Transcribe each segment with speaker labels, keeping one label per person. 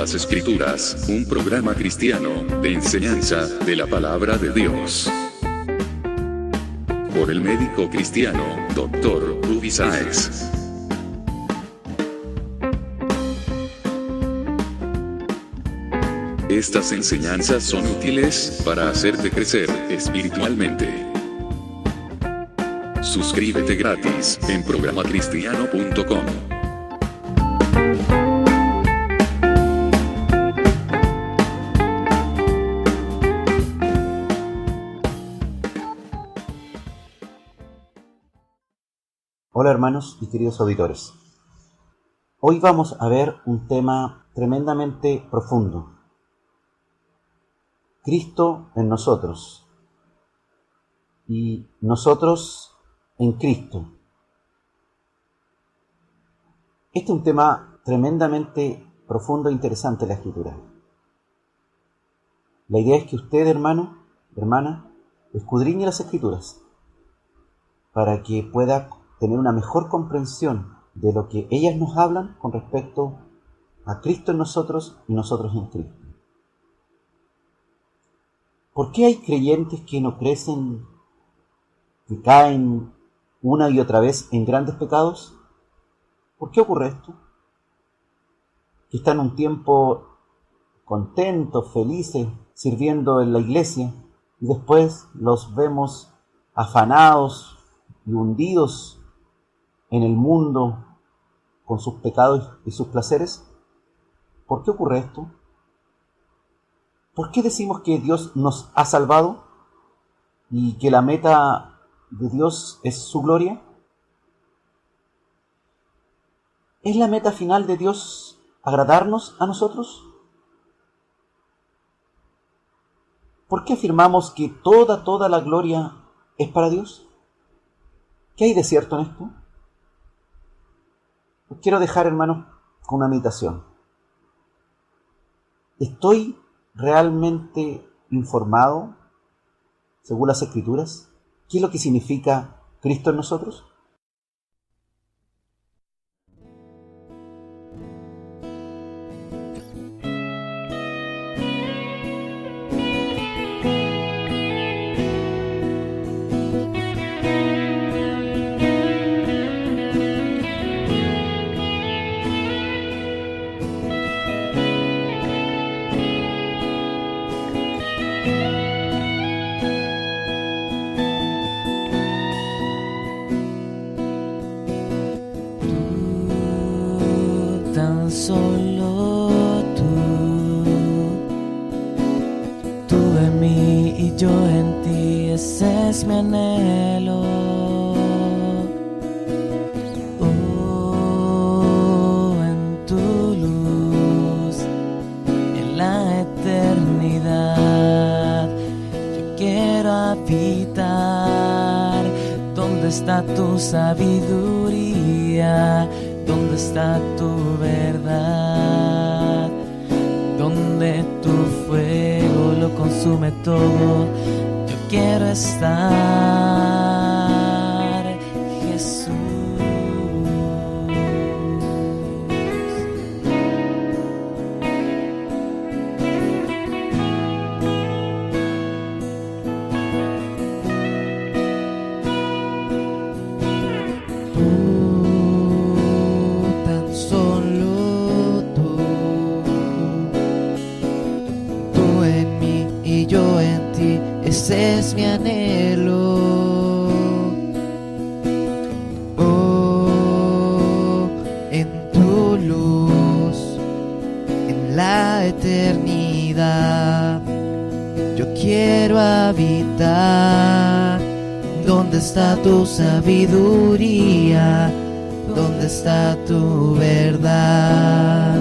Speaker 1: las Escrituras, un programa cristiano, de enseñanza, de la palabra de Dios. Por el médico cristiano, Dr. Ruby Sáez. Estas enseñanzas son útiles para hacerte crecer espiritualmente. Suscríbete gratis en programacristiano.com.
Speaker 2: Hola hermanos y queridos auditores. Hoy vamos a ver un tema tremendamente profundo. Cristo en nosotros y nosotros en Cristo. Este es un tema tremendamente profundo e interesante en la Escritura. La idea es que usted, hermano, hermana, escudriñe las Escrituras para que pueda tener una mejor comprensión de lo que ellas nos hablan con respecto a Cristo en nosotros y nosotros en Cristo. ¿Por qué hay creyentes que no crecen, que caen una y otra vez en grandes pecados? ¿Por qué ocurre esto? Que están un tiempo contentos, felices, sirviendo en la iglesia, y después los vemos afanados y hundidos en el mundo con sus pecados y sus placeres. ¿Por qué ocurre esto? ¿Por qué decimos que Dios nos ha salvado y que la meta de Dios es su gloria? ¿Es la meta final de Dios agradarnos a nosotros? ¿Por qué afirmamos que toda la gloria es para Dios? ¿Qué hay de cierto en esto? Os quiero dejar, hermanos, con una meditación. ¿Estoy realmente informado, según las Escrituras, qué es lo que significa Cristo en nosotros?
Speaker 3: Solo tú en mí y yo en ti, ese es mi anhelo. Oh, en tu luz, en la eternidad, yo quiero habitar. ¿Dónde está tu sabiduría? ¿Dónde está tu verdad? ¿Dónde tu fuego lo consume todo? Yo quiero estar, Jesús. Ese es mi anhelo. Oh, en tu luz, en la eternidad, yo quiero habitar. ¿Dónde está tu sabiduría? ¿Dónde está tu verdad?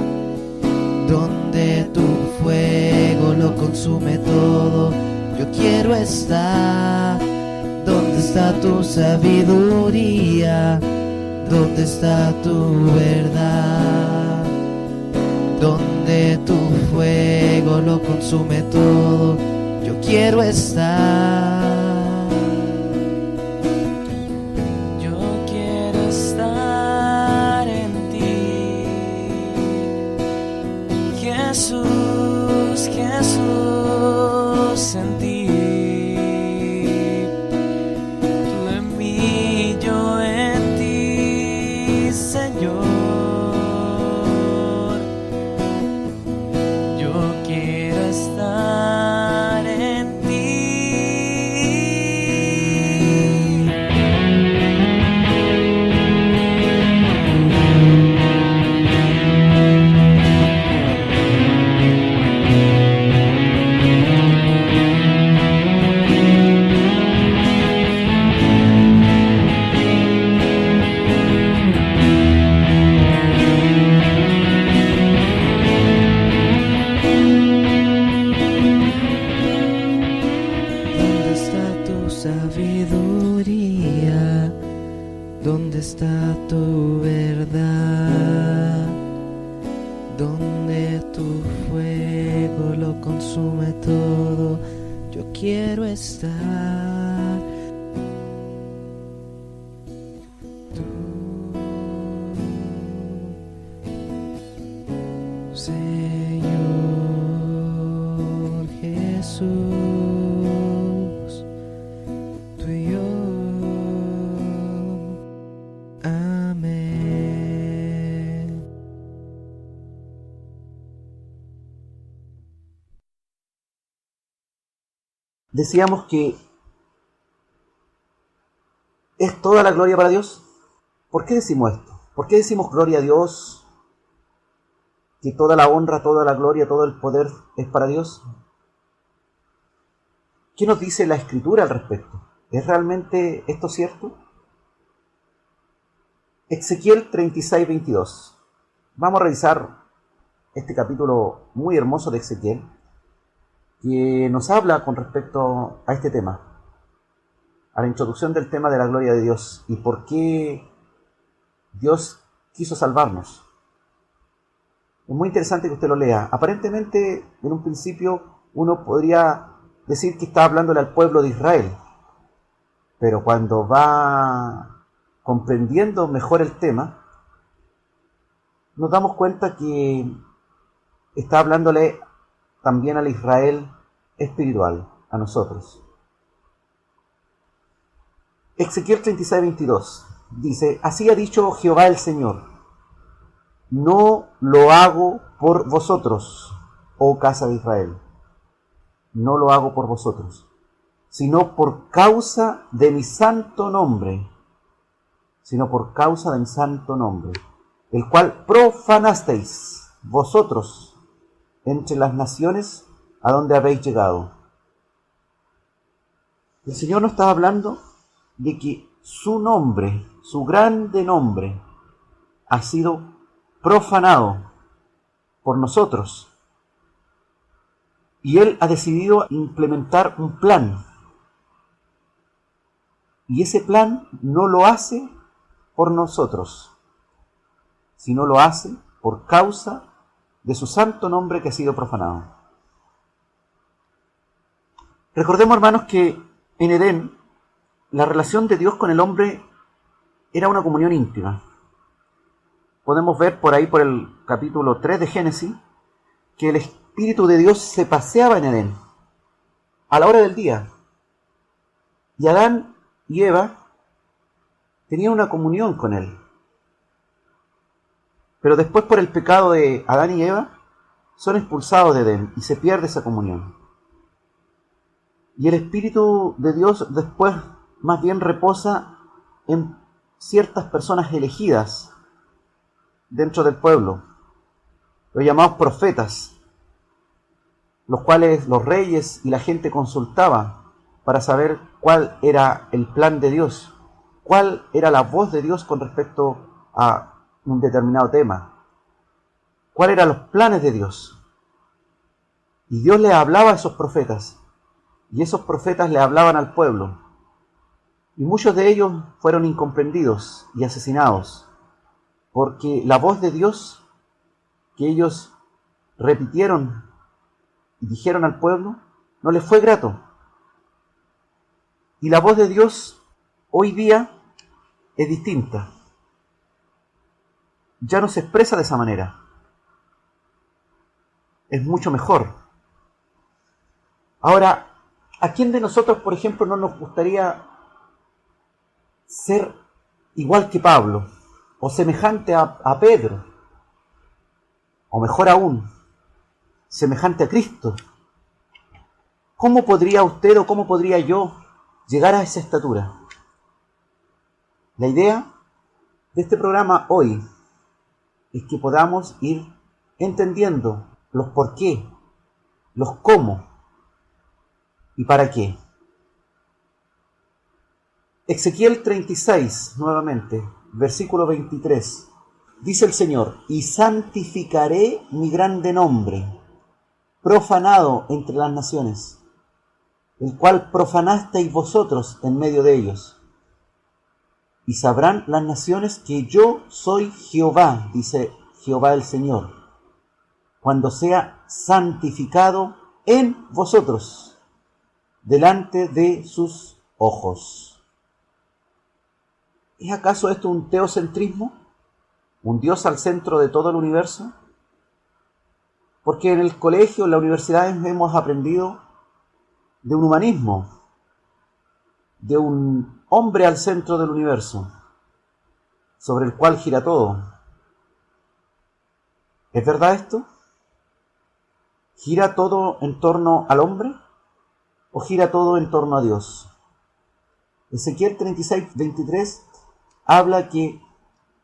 Speaker 3: ¿Dónde tu fuego lo consume todo? Yo quiero estar. ¿Dónde está tu sabiduría? ¿Dónde está tu verdad? ¿Dónde tu fuego lo consume todo? Yo quiero estar. Yo quiero estar en ti, Jesús. Tú en mí, yo en ti, Señor. Yo quiero estar en ti. ¿Dónde está tu sabiduría? ¿Dónde está tu verdad? Donde tu fuego lo consume todo, yo quiero estar. Tú, Señor Jesús, tú y yo. Amén.
Speaker 2: Decíamos que es toda la gloria para Dios. ¿Por qué decimos esto? ¿Por qué decimos gloria a Dios? Que toda la honra, toda la gloria, todo el poder es para Dios. ¿Qué nos dice la Escritura al respecto? ¿Es realmente esto cierto? Ezequiel 36:22. Vamos a revisar este capítulo muy hermoso de Ezequiel, que nos habla con respecto a este tema, a la introducción del tema de la gloria de Dios y por qué Dios quiso salvarnos. Es muy interesante que usted lo lea. Aparentemente, en un principio, uno podría decir que está hablándole al pueblo de Israel, pero cuando va comprendiendo mejor el tema, nos damos cuenta que está hablándole también al Israel espiritual, a nosotros. Ezequiel 36:22 dice: así ha dicho Jehová el Señor, no lo hago por vosotros, oh casa de Israel, no lo hago por vosotros, sino por causa de mi santo nombre, el cual profanasteis vosotros entre las naciones a donde habéis llegado. El Señor nos está hablando de que su nombre, su grande nombre, ha sido profanado por nosotros. Y Él ha decidido implementar un plan. Y ese plan no lo hace por nosotros, sino lo hace por causa de su santo nombre que ha sido profanado. Recordemos, hermanos, que en Edén la relación de Dios con el hombre era una comunión íntima. Podemos ver por ahí, por el capítulo 3 de Génesis, que el Espíritu de Dios se paseaba en Edén a la hora del día. Y Adán y Eva tenían una comunión con Él. Pero después, por el pecado de Adán y Eva, son expulsados de Edén y se pierde esa comunión. Y el Espíritu de Dios después más bien reposa en ciertas personas elegidas dentro del pueblo, los llamados profetas, los cuales los reyes y la gente consultaba para saber cuál era el plan de Dios, cuál era la voz de Dios con respecto a un determinado tema, cuáles eran los planes de Dios. Y Dios le hablaba a esos profetas, y esos profetas le hablaban al pueblo. Y muchos de ellos fueron incomprendidos y asesinados, porque la voz de Dios que ellos repitieron y dijeron al pueblo no les fue grato. Y la voz de Dios hoy día es distinta. Ya no se expresa de esa manera. Es mucho mejor. Ahora, ¿A quién de nosotros, por ejemplo, no nos gustaría ser igual que Pablo, o semejante a Pedro, o mejor aún, semejante a Cristo? ¿Cómo podría usted o cómo podría yo llegar a esa estatura? La idea de este programa hoy es que podamos ir entendiendo los por qué, los cómo y para qué. Ezequiel 36, nuevamente, versículo 23. Dice el Señor: y santificaré mi grande nombre, profanado entre las naciones, el cual profanasteis vosotros en medio de ellos. Y sabrán las naciones que yo soy Jehová, dice Jehová el Señor, cuando sea santificado en vosotros, delante de sus ojos. ¿Es acaso esto un teocentrismo? ¿Un Dios al centro de todo el universo? Porque en el colegio, en la universidad hemos aprendido de un humanismo, de un hombre al centro del universo, sobre el cual gira todo. ¿Es verdad esto? ¿Gira todo en torno al hombre o gira todo en torno a Dios? Ezequiel 36, 23 habla que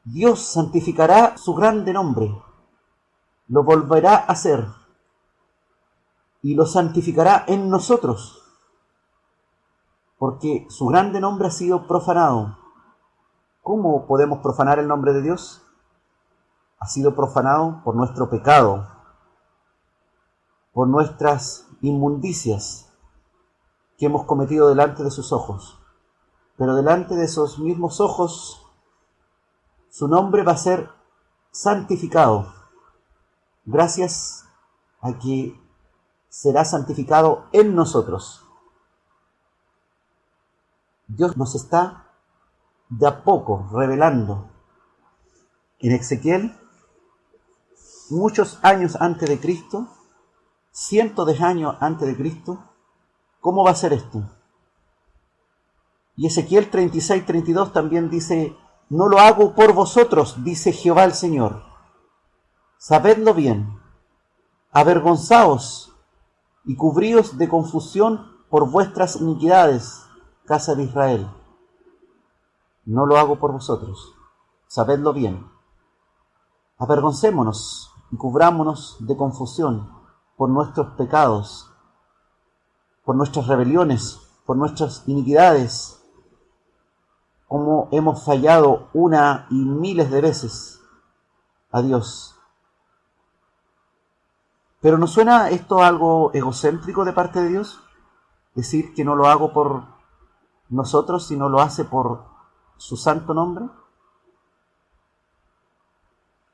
Speaker 2: Dios santificará su grande nombre, lo volverá a hacer y lo santificará en nosotros, porque su grande nombre ha sido profanado. ¿Cómo podemos profanar el nombre de Dios? Ha sido profanado por nuestro pecado, por nuestras inmundicias que hemos cometido delante de sus ojos. Pero delante de esos mismos ojos, su nombre va a ser santificado, gracias a que será santificado en nosotros. Dios nos está de a poco revelando en Ezequiel, muchos años antes de Cristo, cientos de años antes de Cristo, cómo va a ser esto. Y Ezequiel 36, 32 también dice: no lo hago por vosotros, dice Jehová el Señor. Sabedlo bien, avergonzaos y cubríos de confusión por vuestras iniquidades, casa de Israel. No lo hago por vosotros, sabedlo bien. Avergoncémonos y cubrámonos de confusión por nuestros pecados, por nuestras rebeliones, por nuestras iniquidades, como hemos fallado una y miles de veces a Dios. Pero ¿no suena esto algo egocéntrico de parte de Dios? Decir que no lo hago por nosotros, sino lo hace por su santo nombre.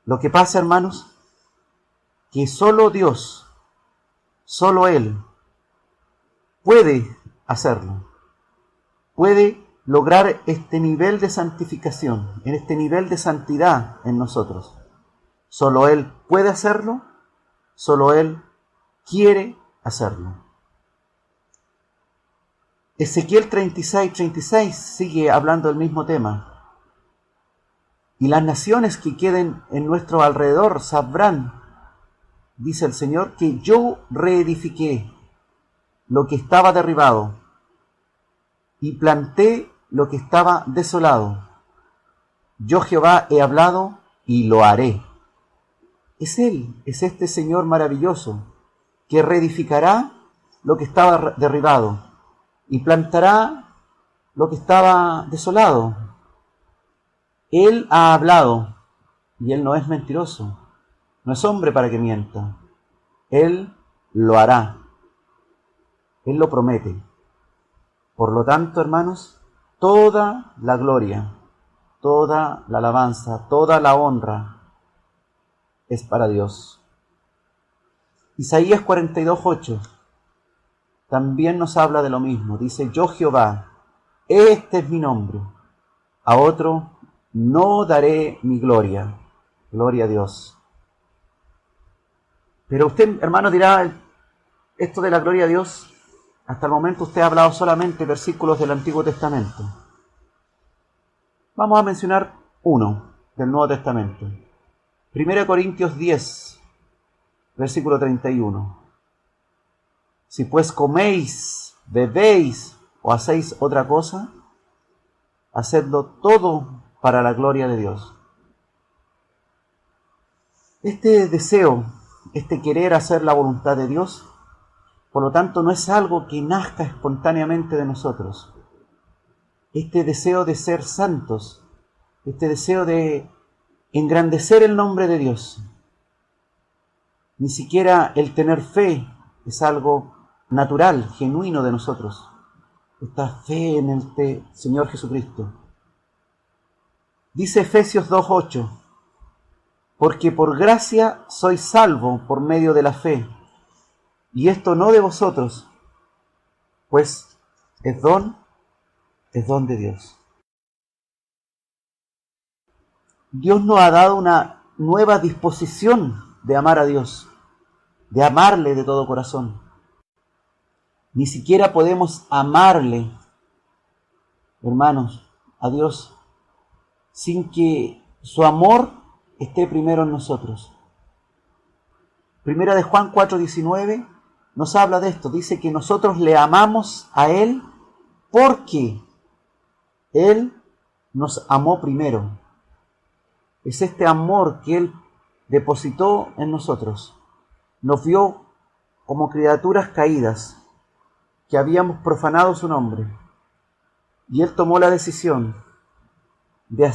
Speaker 2: Lo que pasa, hermanos, que solo Dios, solo Él, puede hacerlo. Puede lograr este nivel de santificación, en este nivel de santidad en nosotros. Solo Él puede hacerlo, solo Él quiere hacerlo. Ezequiel 36, 36 sigue hablando del mismo tema. Y las naciones que queden en nuestro alrededor sabrán, dice el Señor, que yo reedifiqué lo que estaba derribado y planté lo que estaba desolado. Yo Jehová he hablado y lo haré. Es Él, es este Señor maravilloso, que reedificará lo que estaba derribado y plantará lo que estaba desolado. Él ha hablado y Él no es mentiroso, no es hombre para que mienta. Él lo hará, Él lo promete. Por lo tanto, hermanos, toda la gloria, toda la alabanza, toda la honra es para Dios. Isaías 42:8 también nos habla de lo mismo. Dice: yo Jehová, este es mi nombre, a otro no daré mi gloria. Gloria a Dios. Pero usted, hermano, dirá: esto de la gloria a Dios, Hasta el momento usted ha hablado solamente versículos del Antiguo Testamento. Vamos a mencionar uno del Nuevo Testamento. 1 Corintios 10, versículo 31. Si pues coméis, bebéis o hacéis otra cosa, hacedlo todo para la gloria de Dios. Este deseo, este querer hacer la voluntad de Dios, por lo tanto, no es algo que nazca espontáneamente de nosotros. Este deseo de ser santos, este deseo de engrandecer el nombre de Dios, ni siquiera el tener fe es algo natural, genuino de nosotros. Esta fe en el Señor Jesucristo. Dice Efesios 2:8, porque por gracia sois salvos por medio de la fe, y esto no de vosotros, pues es don de Dios. Dios nos ha dado una nueva disposición de amar a Dios, de amarle de todo corazón. Ni siquiera podemos amarle, hermanos, a Dios, sin que su amor esté primero en nosotros. Primera de Juan 4:19 nos habla de esto. Dice que nosotros le amamos a Él porque Él nos amó primero. Es este amor que Él depositó en nosotros. Nos vio como criaturas caídas, que habíamos profanado su nombre. Y Él tomó la decisión de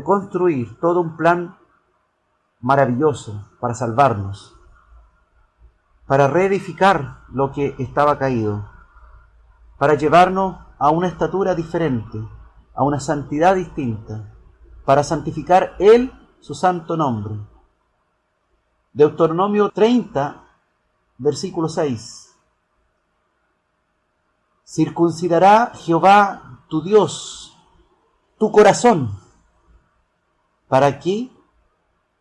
Speaker 2: construir todo un plan maravilloso para salvarnos, para reedificar lo que estaba caído, para llevarnos a una estatura diferente, a una santidad distinta, para santificar Él su santo nombre. Deuteronomio 30, versículo 6. Circuncidará Jehová tu Dios tu corazón, para que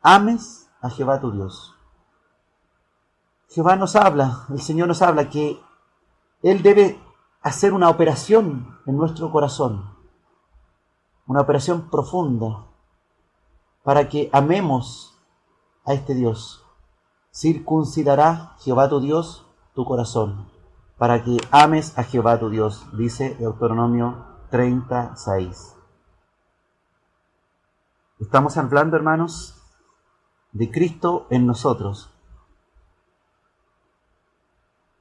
Speaker 2: ames a Jehová tu Dios. Jehová nos habla, el Señor nos habla que Él debe hacer una operación en nuestro corazón, una operación profunda, para que amemos a este Dios. Circuncidará Jehová tu Dios tu corazón, para que ames a Jehová tu Dios, dice Deuteronomio 36. Estamos hablando, hermanos, de Cristo en nosotros.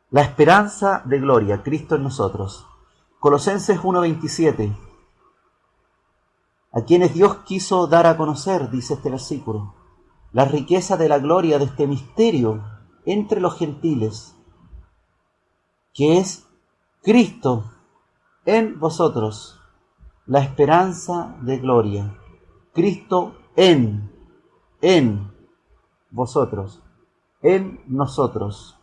Speaker 2: La esperanza de gloria, Cristo en nosotros. Colosenses 1:27. A quienes Dios quiso dar a conocer, dice este versículo, la riqueza de la gloria de este misterio entre los gentiles, que es Cristo en vosotros, la esperanza de gloria. Cristo en vosotros, en nosotros.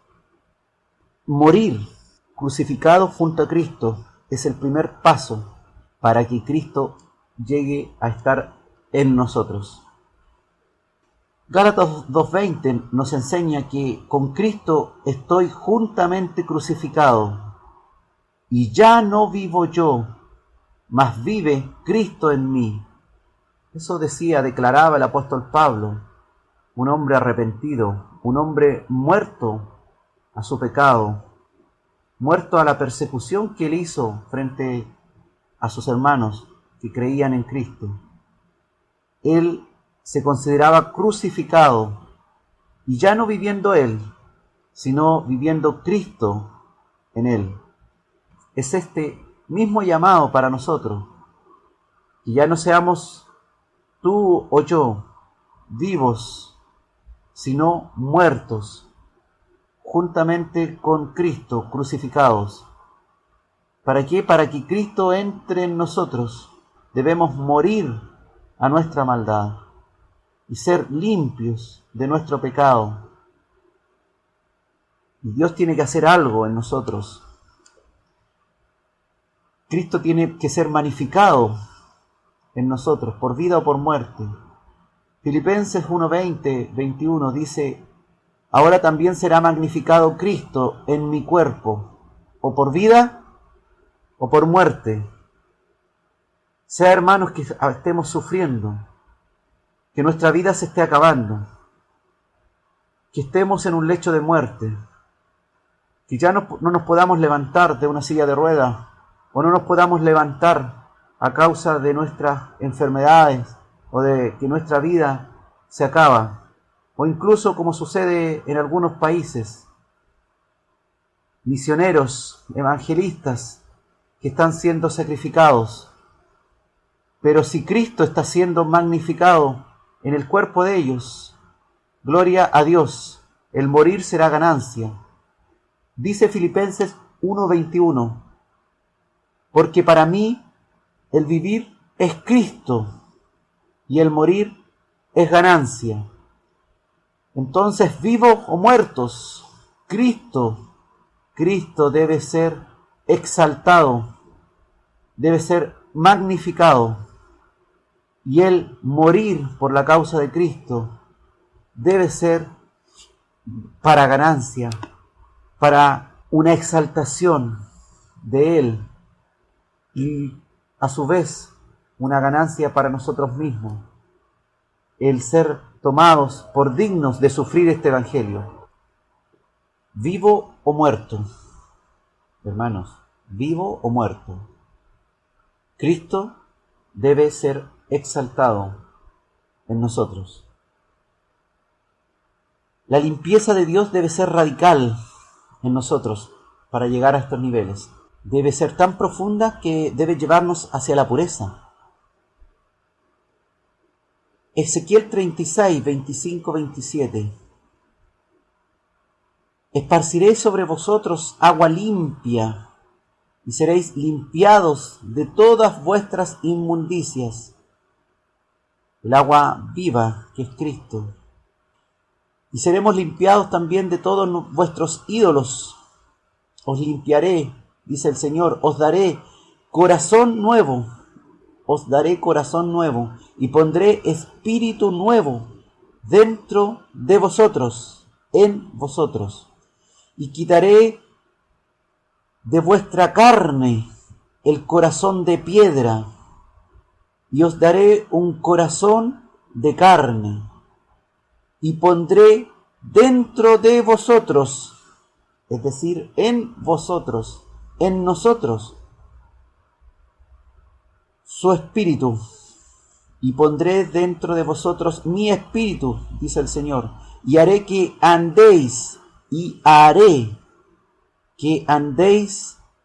Speaker 2: Morir crucificado junto a Cristo es el primer paso para que Cristo llegue a estar en nosotros. Gálatas 2:20 nos enseña que con Cristo estoy juntamente crucificado, y ya no vivo yo, mas vive Cristo en mí. Eso declaraba el apóstol Pablo, un hombre arrepentido, un hombre muerto a su pecado, muerto a la persecución que él hizo frente a sus hermanos que creían en Cristo. Él se consideraba crucificado, y ya no viviendo él, sino viviendo Cristo en él. Es este mismo llamado para nosotros, que ya no seamos tú o yo vivos, sino muertos, juntamente con Cristo, crucificados. ¿Para qué? Para que Cristo entre en nosotros, debemos morir a nuestra maldad y ser limpios de nuestro pecado. Y Dios tiene que hacer algo en nosotros. Cristo tiene que ser magnificado en nosotros, por vida o por muerte. Filipenses 1:20-21 dice: ahora también será magnificado Cristo en mi cuerpo, o por vida o por muerte. Sea, hermanos, que estemos sufriendo, que nuestra vida se esté acabando, que estemos en un lecho de muerte, que ya no nos podamos levantar de una silla de ruedas, o no nos podamos levantar a causa de nuestras enfermedades, o de que nuestra vida se acaba, o incluso como sucede en algunos países, misioneros, evangelistas, que están siendo sacrificados. Pero si Cristo está siendo magnificado en el cuerpo de ellos, gloria a Dios, el morir será ganancia. Dice Filipenses 1:21, porque para mí el vivir es Cristo y el morir es ganancia. Entonces, vivos o muertos, Cristo debe ser exaltado, debe ser magnificado, y el morir por la causa de Cristo debe ser para ganancia, para una exaltación de Él, y a su vez una ganancia para nosotros mismos, el ser tomados por dignos de sufrir este evangelio. Vivo o muerto, hermanos, vivo o muerto, Cristo debe ser exaltado en nosotros. La limpieza de Dios debe ser radical en nosotros para llegar a estos niveles. Debe ser tan profunda que debe llevarnos hacia la pureza. Ezequiel 36, 25, 27. Esparciré sobre vosotros agua limpia, y seréis limpiados de todas vuestras inmundicias. El agua viva, que es Cristo. Y seremos limpiados también de todos vuestros ídolos. Os limpiaré, dice el Señor, os daré corazón nuevo, y pondré espíritu nuevo dentro de vosotros, en vosotros. Y quitaré de vuestra carne el corazón de piedra, y os daré un corazón de carne, y pondré dentro de vosotros, es decir, en vosotros, en nosotros, su espíritu, y pondré dentro de vosotros mi espíritu, dice el Señor, y haré que andéis,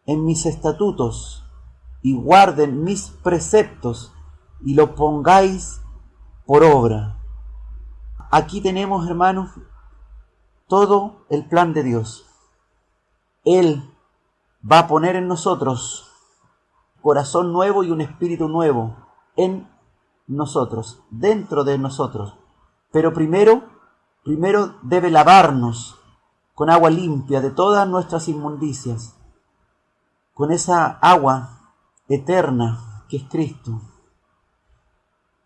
Speaker 2: en mis estatutos, y guarden mis preceptos, y lo pongáis por obra. Aquí tenemos, hermanos, todo el plan de Dios. Él va a poner en nosotros corazón nuevo y un espíritu nuevo en nosotros, dentro de nosotros. Pero primero debe lavarnos con agua limpia de todas nuestras inmundicias, con esa agua eterna que es Cristo.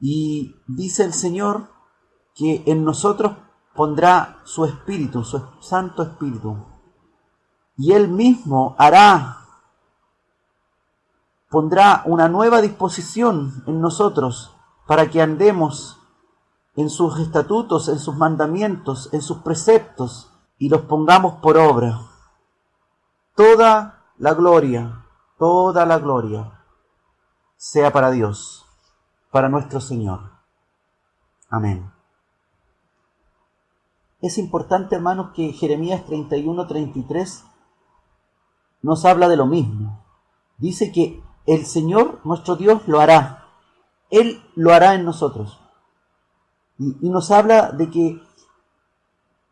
Speaker 2: Y dice el Señor que en nosotros pondrá su Espíritu, su Santo Espíritu. Y Él mismo pondrá una nueva disposición en nosotros para que andemos en sus estatutos, en sus mandamientos, en sus preceptos, y los pongamos por obra. Toda la gloria sea para Dios, para nuestro Señor. Amén. Es importante, hermanos, que Jeremías 31:33 nos habla de lo mismo. Dice que el Señor, nuestro Dios, lo hará. Él lo hará en nosotros. Y nos habla de que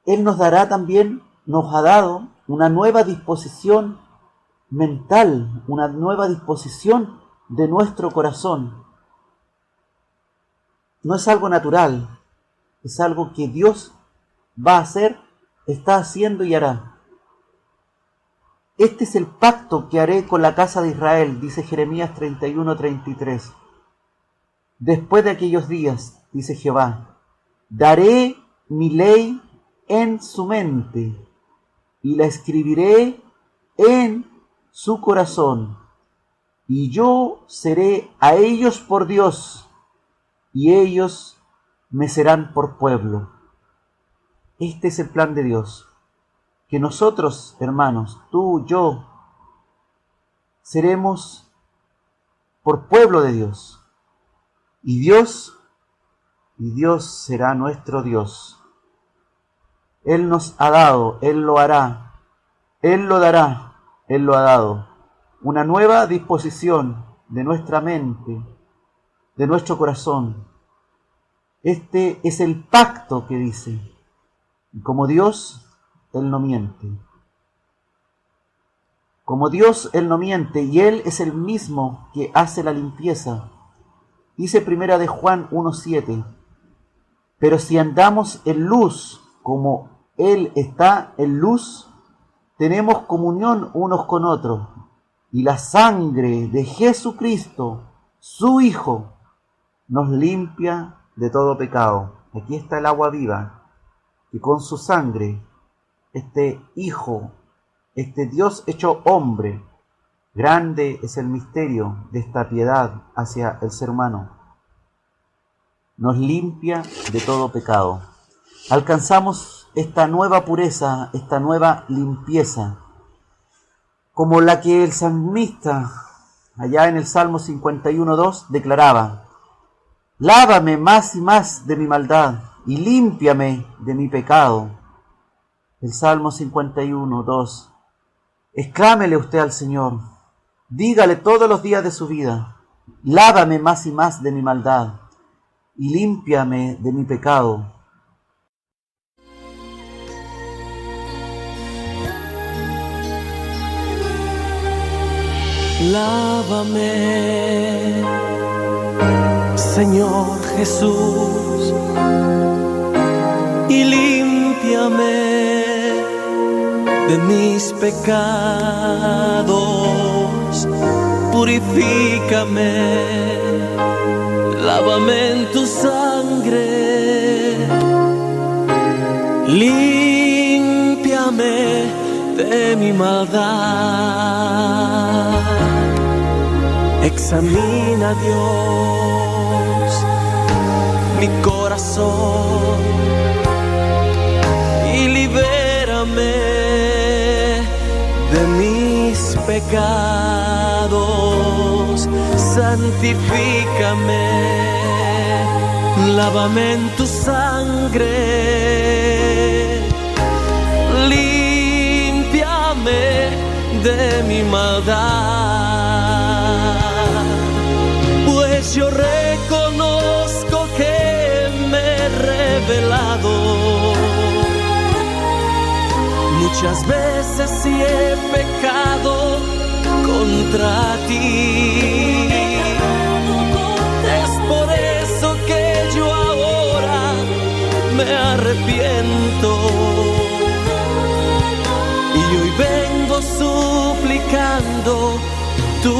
Speaker 2: Él nos dará también, nos ha dado una nueva disposición mental, una nueva disposición de nuestro corazón. No es algo natural, es algo que Dios va a hacer, está haciendo y hará. Este es el pacto que haré con la casa de Israel, dice Jeremías 31:33. Después de aquellos días, dice Jehová, daré mi ley en su mente y la escribiré en su corazón. Y yo seré a ellos por Dios, y ellos me serán por pueblo. Este es el plan de Dios, que nosotros, hermanos, tú, yo, seremos por pueblo de Dios. Y Dios será nuestro Dios. Él nos ha dado, Él lo hará, Él lo dará, Él lo ha dado. Una nueva disposición de nuestra mente, de nuestro corazón. Este es el pacto que dice. Y como Dios, Él no miente. Como Dios, Él no miente, y Él es el mismo que hace la limpieza. Dice primera de Juan 1:7. Pero si andamos en luz, como Él está en luz, tenemos comunión unos con otros. Y la sangre de Jesucristo, su Hijo, nos limpia de todo pecado. Aquí está el agua viva, que con su sangre, este Hijo, este Dios hecho hombre, grande es el misterio de esta piedad hacia el ser humano, nos limpia de todo pecado. Alcanzamos esta nueva pureza, esta nueva limpieza, como la que el salmista, allá en el Salmo 51:2, declaraba: lávame más y más de mi maldad, y límpiame de mi pecado. El Salmo 51:2. Exclámele usted al Señor, dígale todos los días de su vida: lávame más y más de mi maldad, y límpiame de mi pecado.
Speaker 3: Lávame, Señor Jesús, y límpiame de mis pecados. Purifícame, lávame en tu sangre, límpiame de mi maldad. Examina, Dios, mi corazón y libérame de mis pecados. Santifícame, lávame en tu sangre, límpiame de mi maldad. Pues yo reconozco que me he rebelado muchas veces y he pecado contra ti. Es por eso que yo ahora me arrepiento y hoy vengo suplicando tu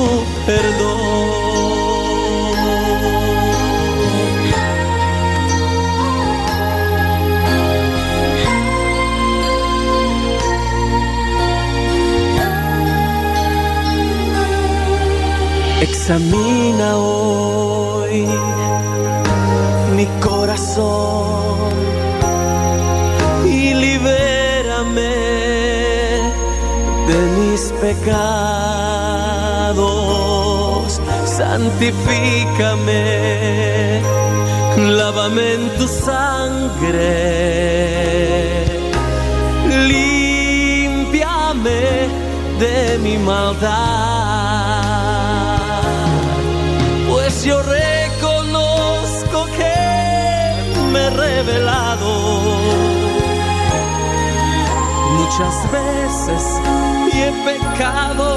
Speaker 3: perdón. Examina hoy mi corazón y libérame de mis pecados. Santifícame, lávame en tu sangre, límpiame de mi maldad. Pues yo reconozco que me he rebelado muchas veces y he pecado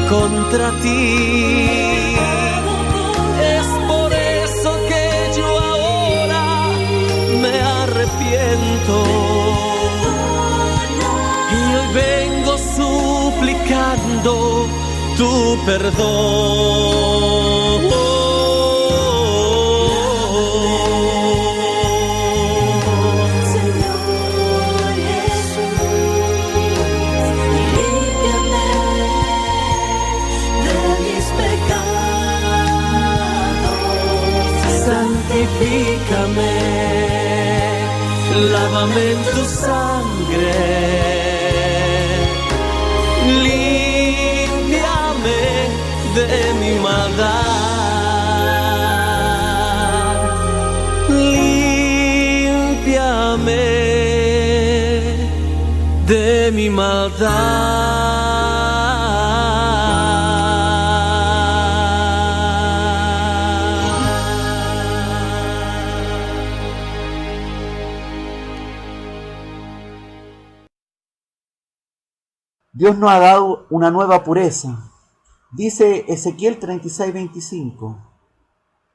Speaker 3: contra ti. Es por eso que yo ahora me arrepiento y hoy vengo suplicando tu perdón. lávame en tu sangre, límpiame de mi maldad, límpiame de mi maldad.
Speaker 2: Dios nos ha dado una nueva pureza. Dice Ezequiel 36:25,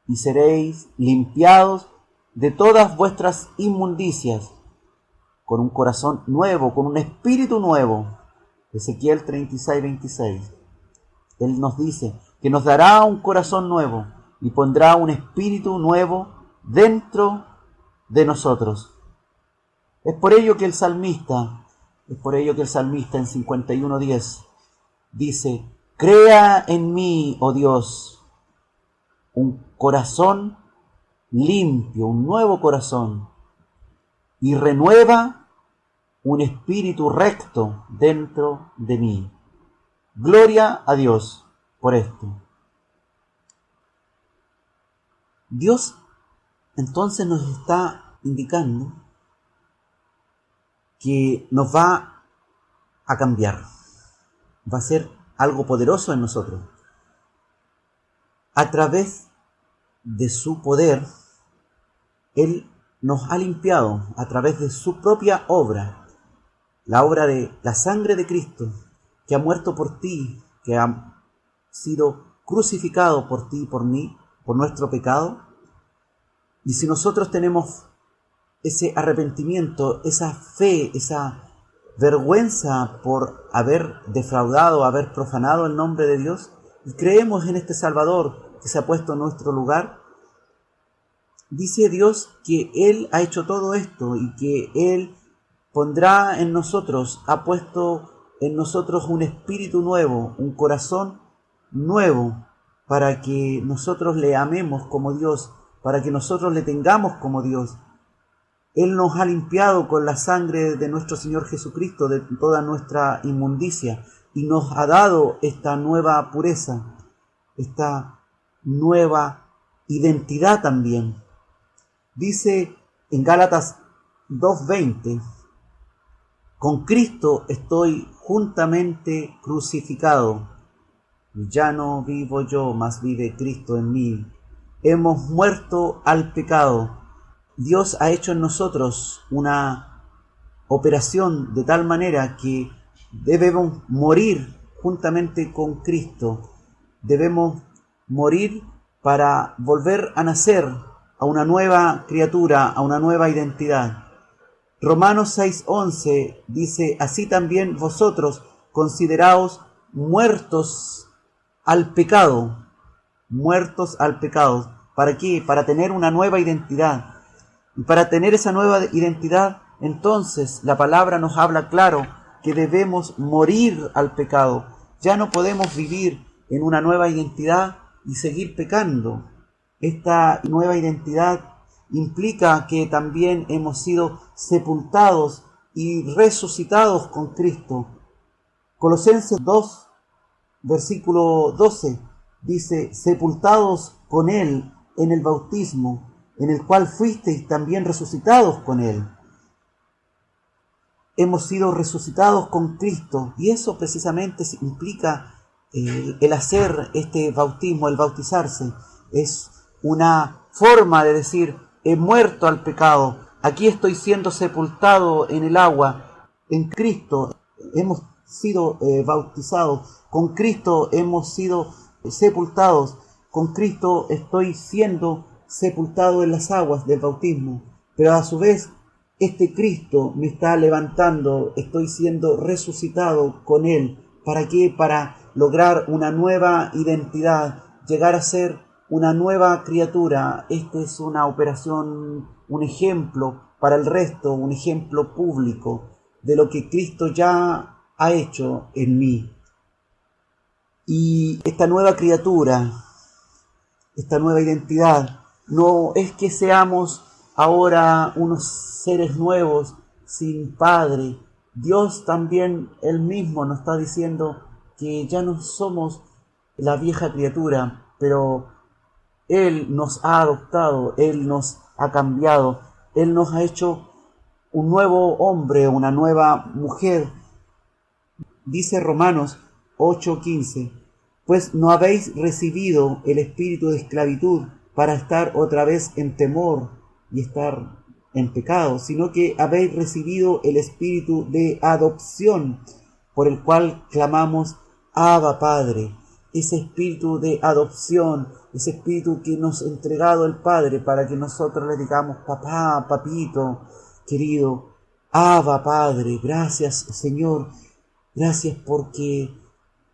Speaker 2: y seréis limpiados de todas vuestras inmundicias, con un corazón nuevo, con un espíritu nuevo. Ezequiel 36:26. Él nos dice que nos dará un corazón nuevo y pondrá un espíritu nuevo dentro de nosotros. Es por ello que el salmista en 51:10 dice: crea en mí, oh Dios, un corazón limpio, un nuevo corazón, y renueva un espíritu recto dentro de mí. Gloria a Dios por esto. Dios entonces nos está indicando que nos va a cambiar, va a ser algo poderoso en nosotros. A través de su poder, Él nos ha limpiado a través de su propia obra, la obra de la sangre de Cristo, que ha muerto por ti, que ha sido crucificado por ti y por mí, por nuestro pecado. Y si nosotros tenemos ese arrepentimiento, esa fe, esa vergüenza por haber defraudado, haber profanado el nombre de Dios, y creemos en este Salvador que se ha puesto en nuestro lugar, dice Dios que Él ha hecho todo esto y que Él pondrá en nosotros, ha puesto en nosotros un espíritu nuevo, un corazón nuevo, para que nosotros le amemos como Dios, para que nosotros le tengamos como Dios. Él nos ha limpiado con la sangre de nuestro Señor Jesucristo de toda nuestra inmundicia y nos ha dado esta nueva pureza, esta nueva identidad también. Dice en Gálatas 2:20, con Cristo estoy juntamente crucificado. Ya no vivo yo, mas vive Cristo en mí. Hemos muerto al pecado. Dios ha hecho en nosotros una operación de tal manera que debemos morir juntamente con Cristo. Debemos morir para volver a nacer a una nueva criatura, a una nueva identidad. Romanos 6:11 dice: así también vosotros consideraos muertos al pecado. Muertos al pecado. ¿Para qué? Para tener una nueva identidad. Y para tener esa nueva identidad, entonces la palabra nos habla claro que debemos morir al pecado. Ya no podemos vivir en una nueva identidad y seguir pecando. Esta nueva identidad implica que también hemos sido sepultados y resucitados con Cristo. Colosenses 2, versículo 12, dice: sepultados con Él en el bautismo, en el cual fuisteis también resucitados con Él. Hemos sido resucitados con Cristo, y eso precisamente implica el hacer este bautismo, el bautizarse. Es una forma de decir: he muerto al pecado, aquí estoy siendo sepultado en el agua, en Cristo hemos sido bautizados, con Cristo hemos sido sepultados, con Cristo estoy siendo sepultado en las aguas del bautismo, pero a su vez este Cristo me está levantando, estoy siendo resucitado con Él. ¿Para qué? Para lograr una nueva identidad, llegar a ser una nueva criatura. Esta es una operación, un ejemplo para el resto, un ejemplo público de lo que Cristo ya ha hecho en mí. Y esta nueva criatura, esta nueva identidad, no es que seamos ahora unos seres nuevos, sin padre. Dios también, Él mismo nos está diciendo que ya no somos la vieja criatura, pero Él nos ha adoptado, Él nos ha cambiado, Él nos ha hecho un nuevo hombre, una nueva mujer. Dice Romanos 8:15, pues no habéis recibido el espíritu de esclavitud para estar otra vez en temor y estar en pecado, sino que habéis recibido el espíritu de adopción, por el cual clamamos, Abba Padre. Ese espíritu de adopción, ese espíritu que nos ha entregado el Padre para que nosotros le digamos, papá, papito, querido, Abba Padre, gracias Señor, gracias porque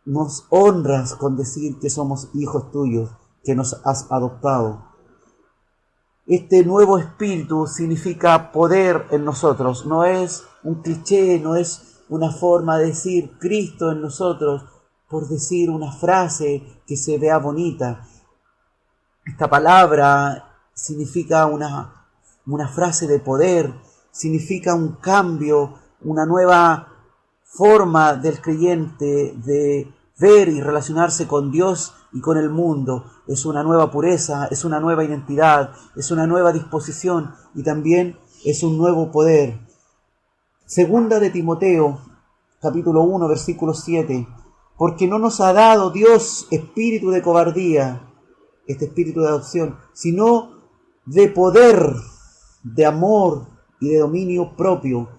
Speaker 2: nos honras con decir que somos hijos tuyos, que nos has adoptado. Este nuevo espíritu significa poder en nosotros, no es un cliché, no es una forma de decir Cristo en nosotros, por decir una frase que se vea bonita. Esta palabra significa una frase de poder, significa un cambio, una nueva forma del creyente de ver y relacionarse con Dios y con el mundo. Es una nueva pureza, es una nueva identidad, es una nueva disposición y también es un nuevo poder. Segunda de Timoteo, capítulo 1, versículo 7. Porque no nos ha dado Dios espíritu de cobardía, este espíritu de adopción, sino de poder, de amor y de dominio propio.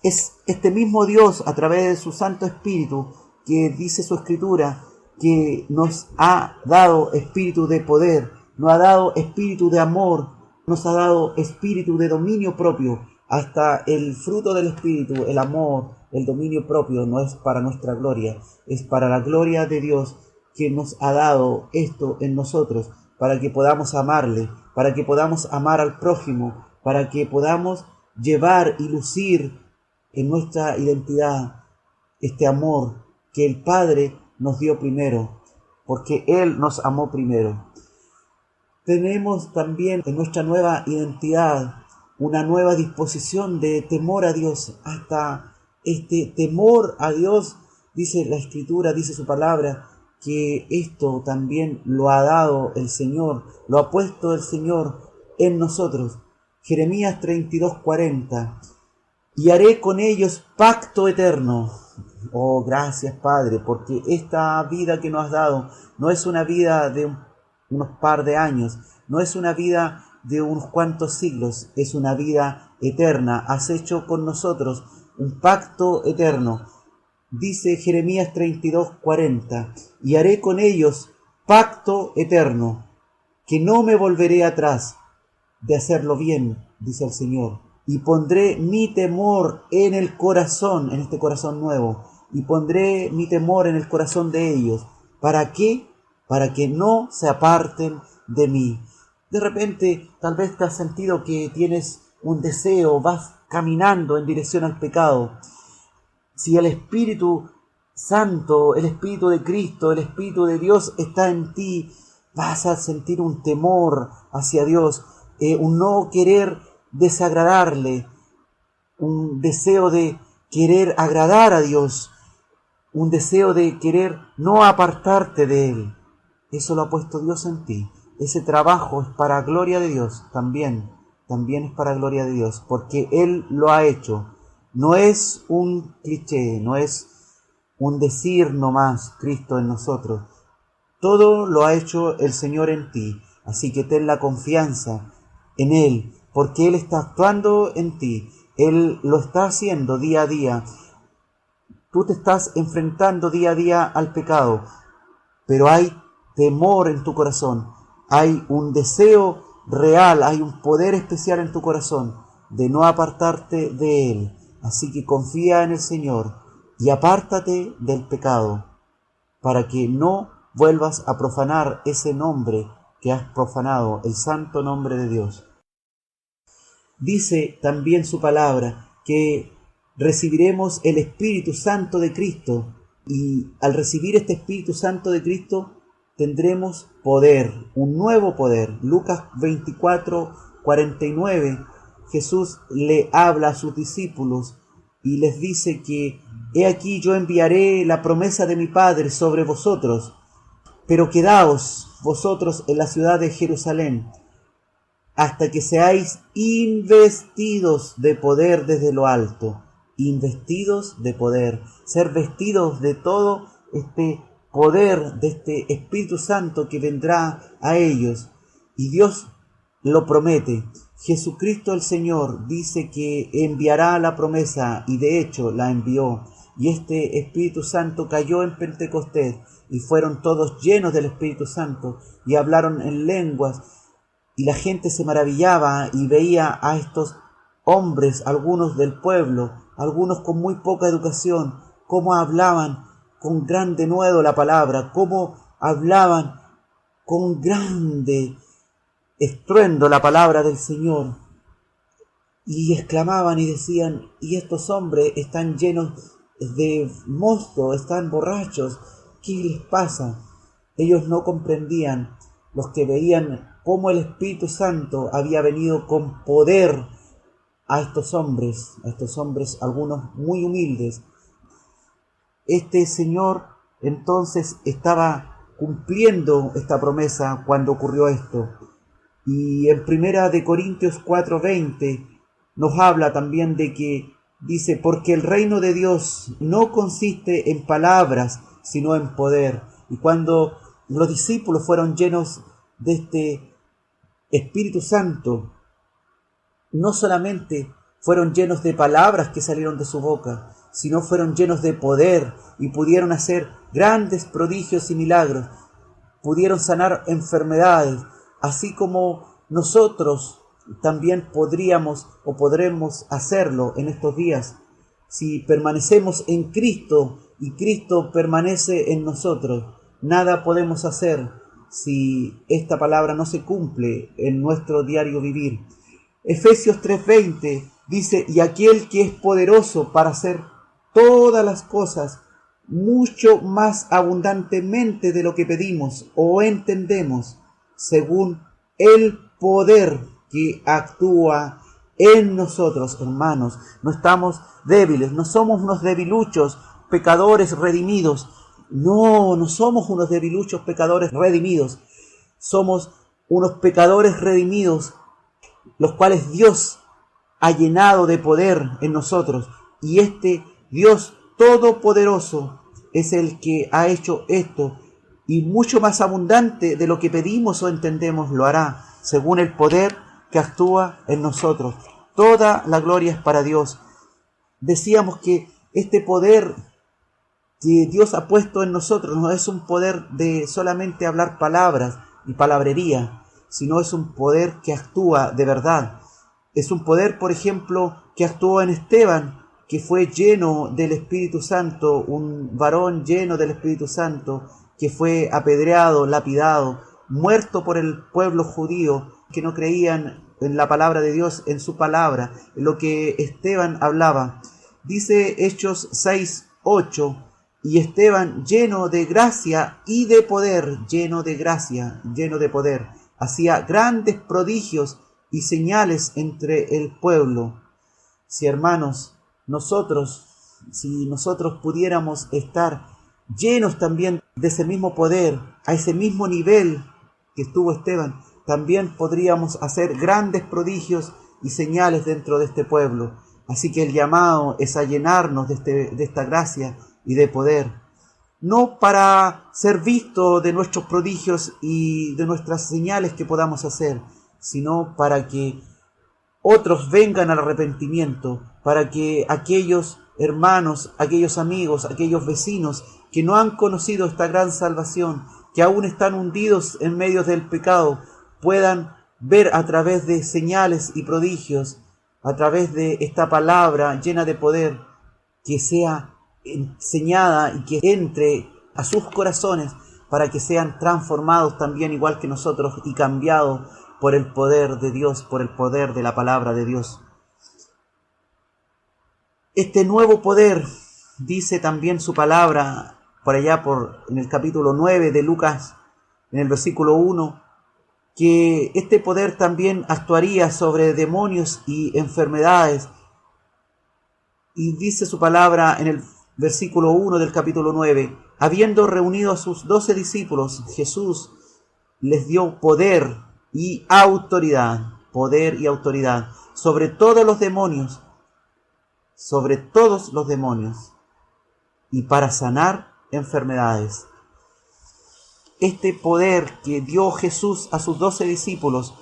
Speaker 2: Es este mismo Dios, a través de su Santo Espíritu, que dice su Escritura, que nos ha dado espíritu de poder, nos ha dado espíritu de amor, nos ha dado espíritu de dominio propio. Hasta el fruto del Espíritu, el amor, el dominio propio, no es para nuestra gloria, es para la gloria de Dios que nos ha dado esto en nosotros, para que podamos amarle, para que podamos amar al prójimo, para que podamos llevar y lucir en nuestra identidad este amor que el Padre nos dio primero, porque Él nos amó primero. Tenemos también en nuestra nueva identidad una nueva disposición de temor a Dios. Hasta este temor a Dios, dice la Escritura, dice su palabra, que esto también lo ha dado el Señor, lo ha puesto el Señor en nosotros. Jeremías 32:40. Y haré con ellos pacto eterno. Oh, gracias Padre, porque esta vida que nos has dado no es una vida de unos par de años, no es una vida de unos cuantos siglos, es una vida eterna. Has hecho con nosotros un pacto eterno. Dice Jeremías 32:40, y haré con ellos pacto eterno, que no me volveré atrás de hacerlo bien, dice el Señor, y pondré mi temor en el corazón, en este corazón nuevo, y pondré mi temor en el corazón de ellos. ¿Para qué? Para que no se aparten de mí. De repente, tal vez te has sentido que tienes un deseo, vas caminando en dirección al pecado. Si el Espíritu Santo, el Espíritu de Cristo, el Espíritu de Dios está en ti, vas a sentir un temor hacia Dios, un no querer desagradarle, un deseo de querer agradar a Dios, un deseo de querer no apartarte de Él. Eso lo ha puesto Dios en ti. Ese trabajo es para gloria de Dios, también es para gloria de Dios, porque Él lo ha hecho. No es un cliché, no es un decir nomás Cristo en nosotros. Todo lo ha hecho el Señor en ti, así que ten la confianza en Él, porque Él está actuando en ti, Él lo está haciendo día a día. Tú te estás enfrentando día a día al pecado, pero hay temor en tu corazón, hay un deseo real, hay un poder especial en tu corazón de no apartarte de Él. Así que confía en el Señor y apártate del pecado para que no vuelvas a profanar ese nombre que has profanado, el santo nombre de Dios. Dice también su palabra que recibiremos el Espíritu Santo de Cristo, y al recibir este Espíritu Santo de Cristo tendremos poder, un nuevo poder. Lucas 24:40 49, Jesús le habla a sus discípulos y les dice que he aquí yo enviaré la promesa de mi Padre sobre vosotros, pero quedaos vosotros en la ciudad de Jerusalén hasta que seáis investidos de poder desde lo alto. Investidos de poder, ser vestidos de todo este poder, de este Espíritu Santo que vendrá a ellos. Y Dios lo promete. Jesucristo el Señor dice que enviará la promesa, y de hecho la envió. Y este Espíritu Santo cayó en Pentecostés, y fueron todos llenos del Espíritu Santo, y hablaron en lenguas, y la gente se maravillaba y veía a estos hombres, algunos del pueblo, algunos con muy poca educación, cómo hablaban con gran denuedo la palabra, cómo hablaban con grande estruendo la palabra del Señor, y exclamaban y decían: y estos hombres están llenos de mosto, están borrachos, ¿qué les pasa? Ellos no comprendían, los que veían cómo el Espíritu Santo había venido con poder a estos hombres, algunos muy humildes. Este Señor entonces estaba cumpliendo esta promesa cuando ocurrió esto. Y en 1 Corintios 4:20 nos habla también de que dice: porque el reino de Dios no consiste en palabras, sino en poder. Y cuando los discípulos fueron llenos de este Espíritu Santo, no solamente fueron llenos de palabras que salieron de su boca, sino fueron llenos de poder y pudieron hacer grandes prodigios y milagros, pudieron sanar enfermedades, así como nosotros también podríamos o podremos hacerlo en estos días, si permanecemos en Cristo y Cristo permanece en nosotros. Nada podemos hacer si esta palabra no se cumple en nuestro diario vivir. Efesios 3:20 dice: y aquel que es poderoso para hacer todas las cosas mucho más abundantemente de lo que pedimos o entendemos, según el poder que actúa en nosotros. Hermanos, no estamos débiles, no somos unos debiluchos pecadores redimidos. No somos unos debiluchos pecadores redimidos. Somos unos pecadores redimidos, los cuales Dios ha llenado de poder en nosotros. Y este Dios todopoderoso es el que ha hecho esto, y mucho más abundante de lo que pedimos o entendemos lo hará, según el poder que actúa en nosotros. Toda la gloria es para Dios. Decíamos que este poder que Dios ha puesto en nosotros no es un poder de solamente hablar palabras y palabrería, sino es un poder que actúa de verdad. Es un poder, por ejemplo, que actuó en Esteban, que fue lleno del Espíritu Santo, un varón lleno del Espíritu Santo, que fue apedreado, lapidado, muerto por el pueblo judío, que no creían en la palabra de Dios, en su palabra, en lo que Esteban hablaba. Dice Hechos 6:8, y Esteban, lleno de gracia y de poder, lleno de gracia, lleno de poder, hacía grandes prodigios y señales entre el pueblo. Si, hermanos, si nosotros pudiéramos estar llenos también de ese mismo poder, a ese mismo nivel que estuvo Esteban, también podríamos hacer grandes prodigios y señales dentro de este pueblo. Así que el llamado es a llenarnos de esta gracia y de poder, no para ser visto de nuestros prodigios y de nuestras señales que podamos hacer, sino para que otros vengan al arrepentimiento, para que aquellos hermanos, aquellos amigos, aquellos vecinos que no han conocido esta gran salvación, que aún están hundidos en medio del pecado, puedan ver a través de señales y prodigios, a través de esta palabra llena de poder, que sea enseñada y que entre a sus corazones para que sean transformados también igual que nosotros y cambiados por el poder de Dios, por el poder de la palabra de Dios. Este nuevo poder, dice también su palabra por allá en el capítulo 9 de Lucas, en el versículo 1, que este poder también actuaría sobre demonios y enfermedades. Y dice su palabra en el versículo 1 del capítulo 9, habiendo reunido a sus 12 discípulos, Jesús les dio poder y autoridad sobre todos los demonios, y para sanar enfermedades. Este poder que dio Jesús a sus 12 discípulos,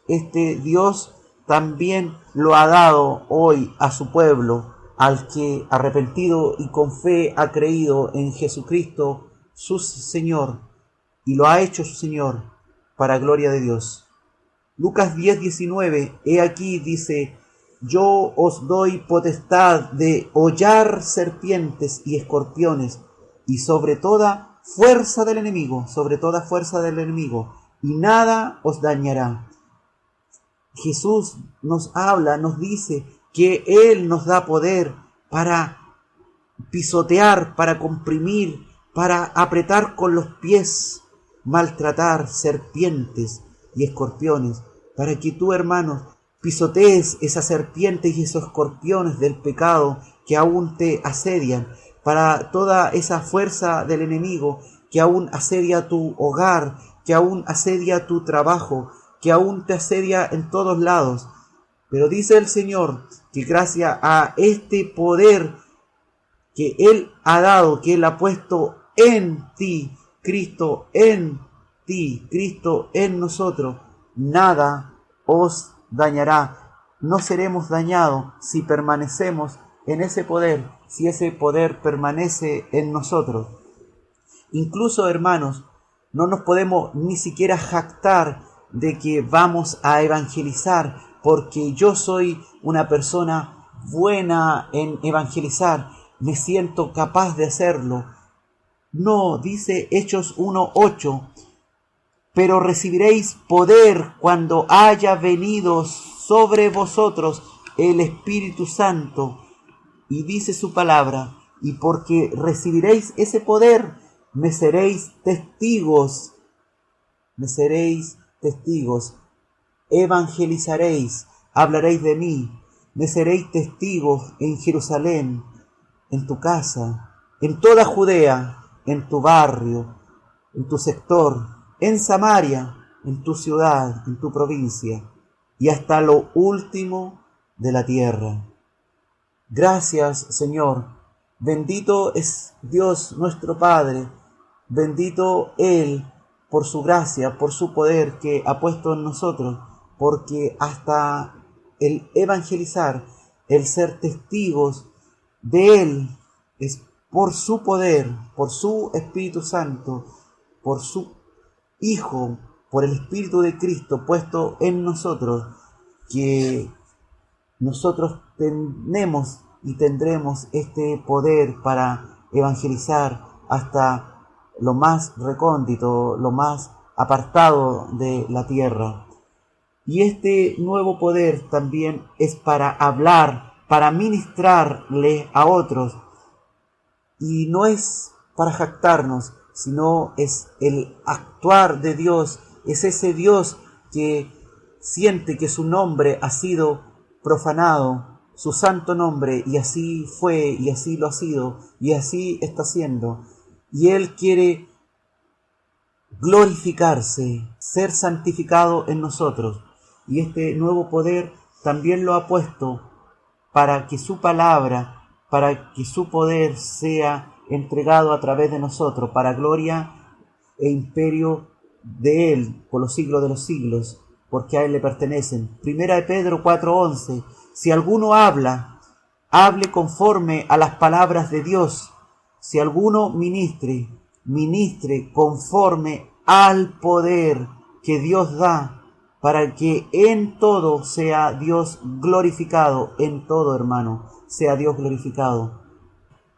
Speaker 2: este Dios también lo ha dado hoy a su pueblo, al que arrepentido y con fe ha creído en Jesucristo, su Señor, y lo ha hecho su Señor para gloria de Dios. Lucas 10:19, he aquí, dice, yo os doy potestad de hollar serpientes y escorpiones, y sobre toda fuerza del enemigo, y nada os dañará. Jesús nos habla, nos dice que Él nos da poder para pisotear, para comprimir, para apretar con los pies, maltratar serpientes y escorpiones, para que tú, hermanos, pisotees esas serpientes y esos escorpiones del pecado que aún te asedian, para toda esa fuerza del enemigo que aún asedia tu hogar, que aún asedia tu trabajo, que aún te asedia en todos lados. Pero dice el Señor que gracias a este poder que Él ha dado, que Él ha puesto en ti, Cristo en ti, Cristo en nosotros, nada os dañará. No seremos dañados si permanecemos en ese poder, si ese poder permanece en nosotros. Incluso, hermanos, no nos podemos ni siquiera jactar de que vamos a evangelizar, porque yo soy una persona buena en evangelizar, me siento capaz de hacerlo. No, dice Hechos 1:8, pero recibiréis poder cuando haya venido sobre vosotros el Espíritu Santo. Y dice su palabra, y porque recibiréis ese poder, me seréis testigos, evangelizaréis, hablaréis de mí, me seréis testigos en Jerusalén, en tu casa, en toda Judea, en tu barrio, en tu sector, en Samaria, en tu ciudad, en tu provincia, y hasta lo último de la tierra. Gracias, Señor. Bendito es Dios nuestro Padre, bendito Él por su gracia, por su poder que ha puesto en nosotros, porque hasta el evangelizar, el ser testigos de Él, es por su poder, por su Espíritu Santo, por su Hijo, por el Espíritu de Cristo puesto en nosotros, que nosotros tenemos y tendremos este poder para evangelizar hasta lo más recóndito, lo más apartado de la tierra. Y este nuevo poder también es para hablar, para ministrarle a otros. Y no es para jactarnos, sino es el actuar de Dios, es ese Dios que siente que su nombre ha sido profanado, su santo nombre, y así fue, y así lo ha sido, y así está siendo. Y Él quiere glorificarse, ser santificado en nosotros. Y este nuevo poder también lo ha puesto para que su palabra, para que su poder sea entregado a través de nosotros, para gloria e imperio de Él por los siglos de los siglos, porque a Él le pertenecen. Primera de Pedro 4:11, si alguno habla, hable conforme a las palabras de Dios. Si alguno ministre, ministre conforme al poder que Dios da, para que en todo sea Dios glorificado, en todo, hermano, sea Dios glorificado,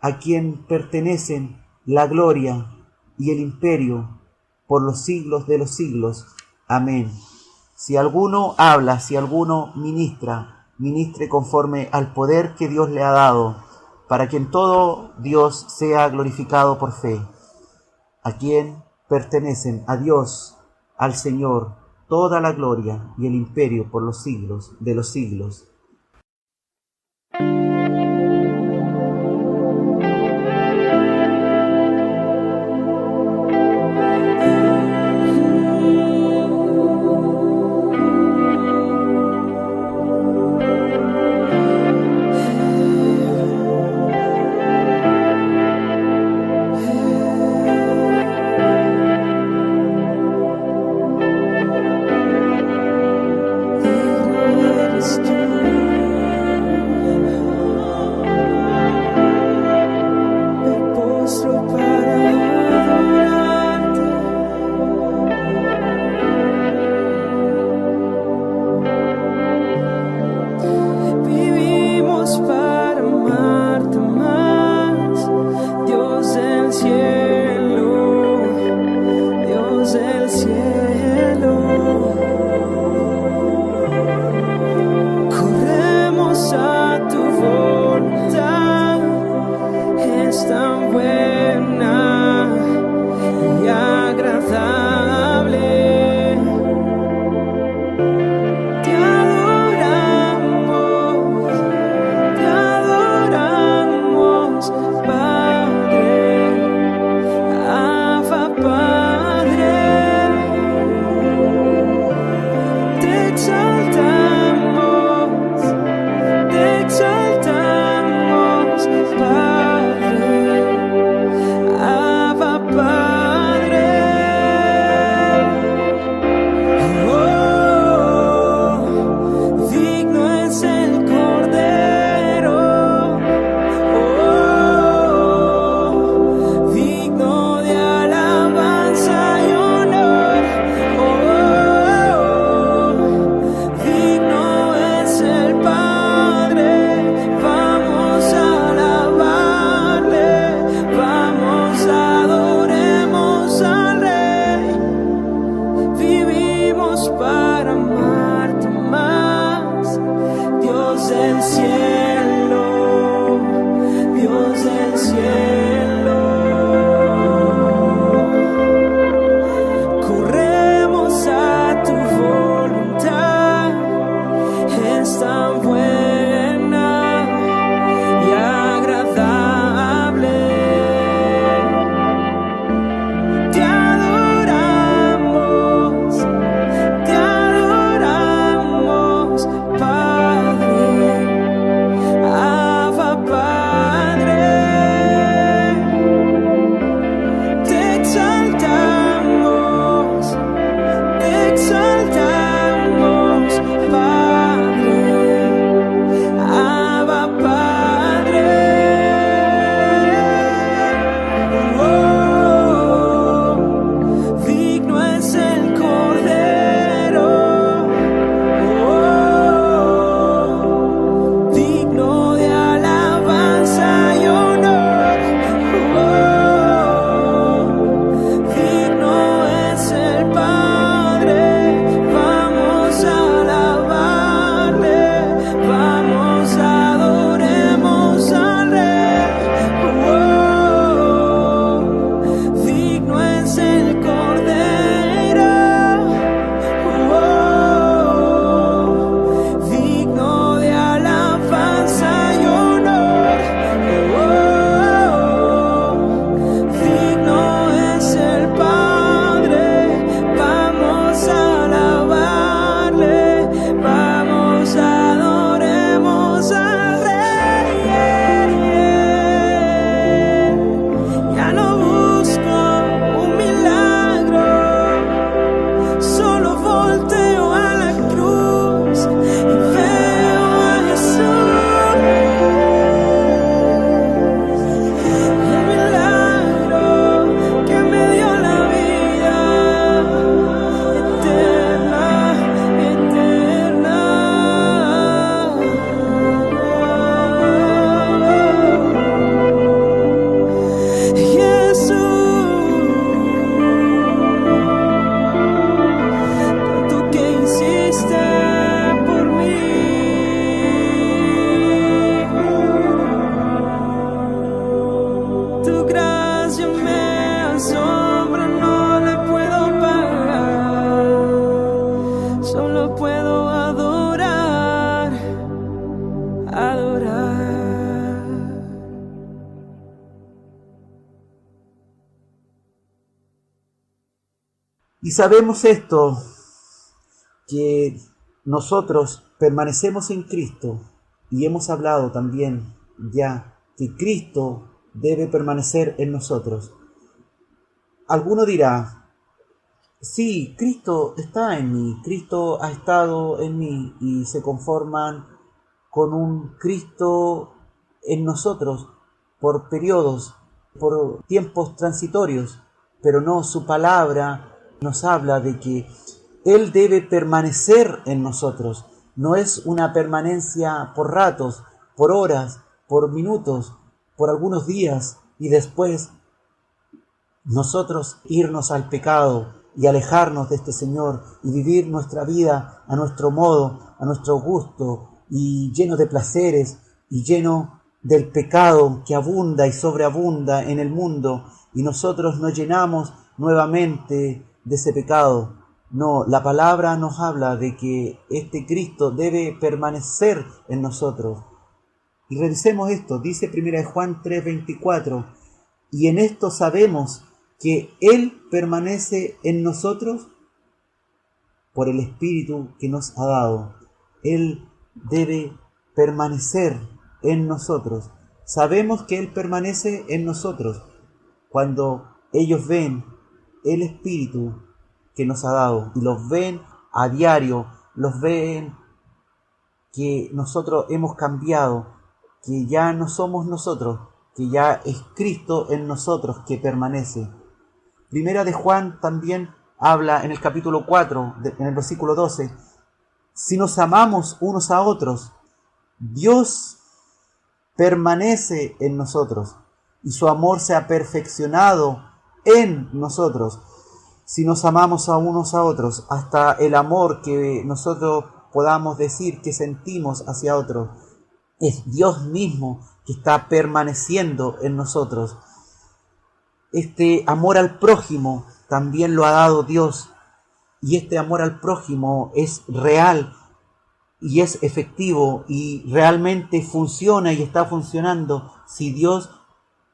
Speaker 2: a quien pertenecen la gloria y el imperio por los siglos de los siglos. Amén. Si alguno habla, si alguno ministra, ministre conforme al poder que Dios le ha dado, para que en todo Dios sea glorificado por fe. A quien pertenecen, a Dios, al Señor, toda la gloria y el imperio por los siglos de los siglos.
Speaker 3: Eres tú.
Speaker 2: Y sabemos esto, que nosotros permanecemos en Cristo, y hemos hablado también ya que Cristo debe permanecer en nosotros. Alguno dirá, sí, Cristo está en mí, Cristo ha estado en mí, y se conforman con un Cristo en nosotros por periodos, por tiempos transitorios, pero no, su palabra nos habla de que Él debe permanecer en nosotros. No es una permanencia por ratos, por horas, por minutos, por algunos días y después nosotros irnos al pecado y alejarnos de este Señor y vivir nuestra vida a nuestro modo, a nuestro gusto y lleno de placeres y lleno del pecado que abunda y sobreabunda en el mundo, y nosotros nos llenamos nuevamente de ese pecado. No, la palabra nos habla de que este Cristo debe permanecer en nosotros. Y revisemos esto, dice 1 Juan 3:24, y en esto sabemos que Él permanece en nosotros por el Espíritu que nos ha dado. Él debe permanecer en nosotros. Sabemos que Él permanece en nosotros cuando ellos ven el Espíritu que nos ha dado y los ven a diario, los ven que nosotros hemos cambiado, que ya no somos nosotros, que ya es Cristo en nosotros que permanece. Primera de Juan también habla en el capítulo 4, en el versículo 12, si nos amamos unos a otros, Dios permanece en nosotros y su amor se ha perfeccionado en nosotros. Si nos amamos a unos a otros, hasta el amor que nosotros podamos decir que sentimos hacia otros, es Dios mismo que está permaneciendo en nosotros. Este amor al prójimo también lo ha dado Dios, y este amor al prójimo es real y es efectivo y realmente funciona y está funcionando si Dios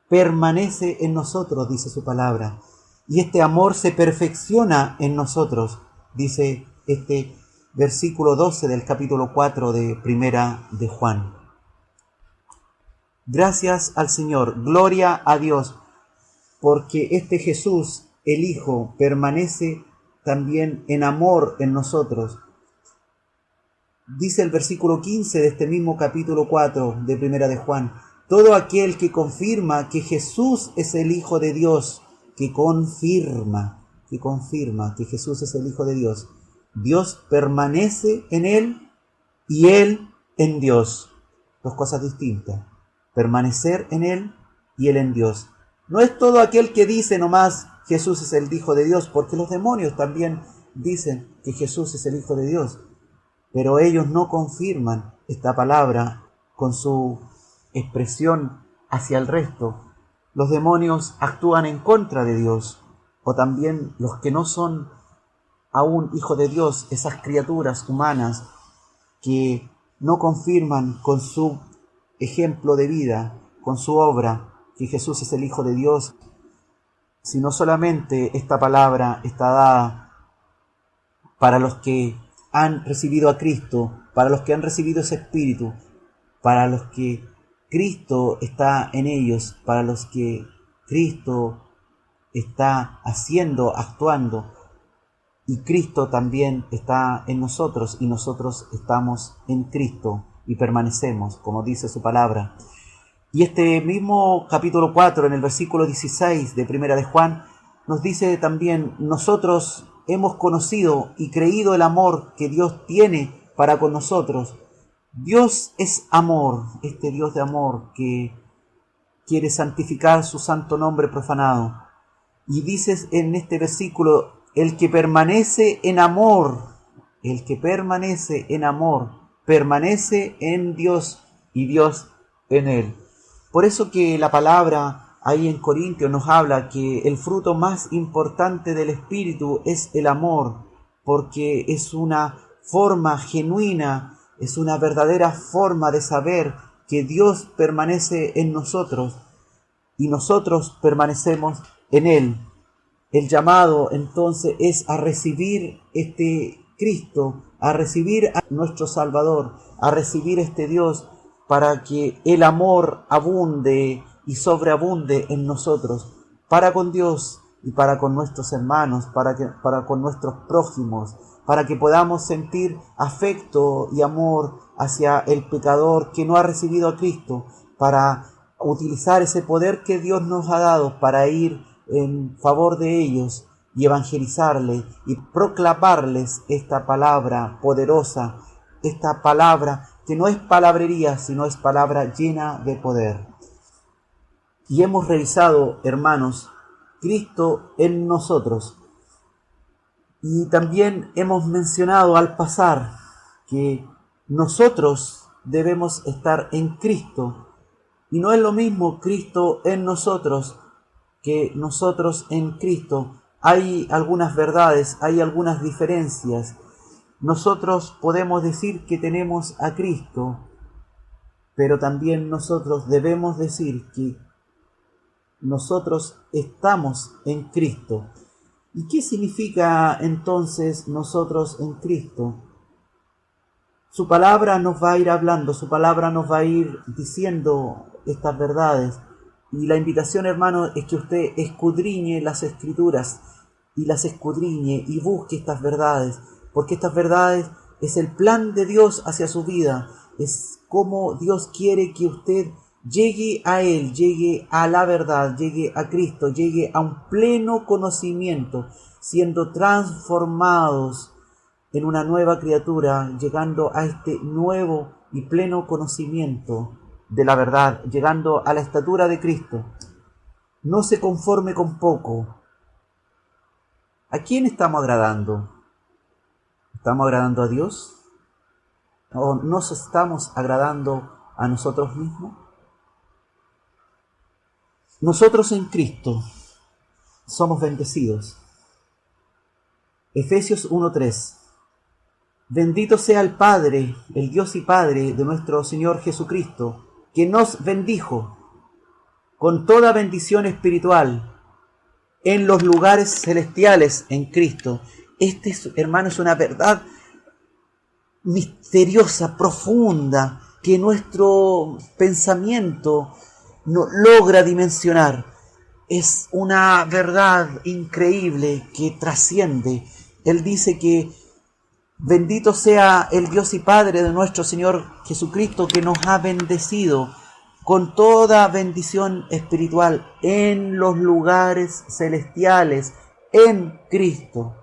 Speaker 2: permanece en nosotros, dice su palabra. Y este amor se perfecciona en nosotros, dice este versículo 12 del capítulo 4 de Primera de Juan. Gracias al Señor, gloria a Dios, porque este Jesús, el Hijo, permanece también en amor en nosotros. Dice el versículo 15 de este mismo capítulo 4 de Primera de Juan, todo aquel que confirma que Jesús es el Hijo de Dios, que confirma que Jesús es el Hijo de Dios, Dios permanece en Él y Él en Dios. Dos cosas distintas, permanecer en Él y Él en Dios. No es todo aquel que dice nomás Jesús es el Hijo de Dios, porque los demonios también dicen que Jesús es el Hijo de Dios, pero ellos no confirman esta palabra con su expresión hacia el resto. Los demonios actúan en contra de Dios, o también los que no son aún hijos de Dios, esas criaturas humanas que no confirman con su ejemplo de vida, con su obra, que Jesús es el Hijo de Dios, sino solamente esta palabra está dada para los que han recibido a Cristo, para los que han recibido ese Espíritu, para los que Cristo está en ellos, para los que Cristo está haciendo, actuando, y Cristo también está en nosotros, y nosotros estamos en Cristo y permanecemos, como dice su palabra. Y este mismo capítulo 4, en el versículo 16 de Primera de Juan, nos dice también, nosotros hemos conocido y creído el amor que Dios tiene para con nosotros. Dios es amor, este Dios de amor que quiere santificar su santo nombre profanado. Y dices en este versículo, el que permanece en amor, permanece en Dios y Dios en él. Por eso que la palabra ahí en Corintios nos habla que el fruto más importante del Espíritu es el amor, porque es una forma genuina, es una verdadera forma de saber que Dios permanece en nosotros y nosotros permanecemos en Él. El llamado entonces es a recibir este Cristo, a recibir a nuestro Salvador, a recibir este Dios para que el amor abunde y sobreabunde en nosotros, para con Dios y para con nuestros hermanos, para con nuestros prójimos, para que podamos sentir afecto y amor hacia el pecador que no ha recibido a Cristo, para utilizar ese poder que Dios nos ha dado para ir en favor de ellos y evangelizarles y proclamarles esta palabra poderosa, esta palabra que no es palabrería, sino es palabra llena de poder. Y hemos revisado, hermanos, Cristo en nosotros. Y también hemos mencionado al pasar que nosotros debemos estar en Cristo. Y no es lo mismo Cristo en nosotros que nosotros en Cristo. Hay algunas verdades, hay algunas diferencias. Nosotros podemos decir que tenemos a Cristo, pero también nosotros debemos decir que nosotros estamos en Cristo. ¿Y qué significa entonces nosotros en Cristo? Su palabra nos va a ir hablando, su palabra nos va a ir diciendo estas verdades. Y la invitación, hermano, es que usted escudriñe las Escrituras y las escudriñe y busque estas verdades, porque estas verdades es el plan de Dios hacia su vida, es como Dios quiere que usted llegue a Él, llegue a la verdad, llegue a Cristo, llegue a un pleno conocimiento, siendo transformados en una nueva criatura, llegando a este nuevo y pleno conocimiento de la verdad, llegando a la estatura de Cristo. No se conforme con poco. ¿A quién estamos agradando? ¿Estamos agradando a Dios? ¿O nos estamos agradando a nosotros mismos? Nosotros en Cristo somos bendecidos. Efesios 1:3. Bendito sea el Padre, el Dios y Padre de nuestro Señor Jesucristo, que nos bendijo con toda bendición espiritual en los lugares celestiales en Cristo. Hermano, es una verdad misteriosa, profunda, que nuestro pensamiento no logra dimensionar. Es una verdad increíble que trasciende. Él dice que bendito sea el Dios y Padre de nuestro Señor Jesucristo, que nos ha bendecido con toda bendición espiritual en los lugares celestiales en Cristo.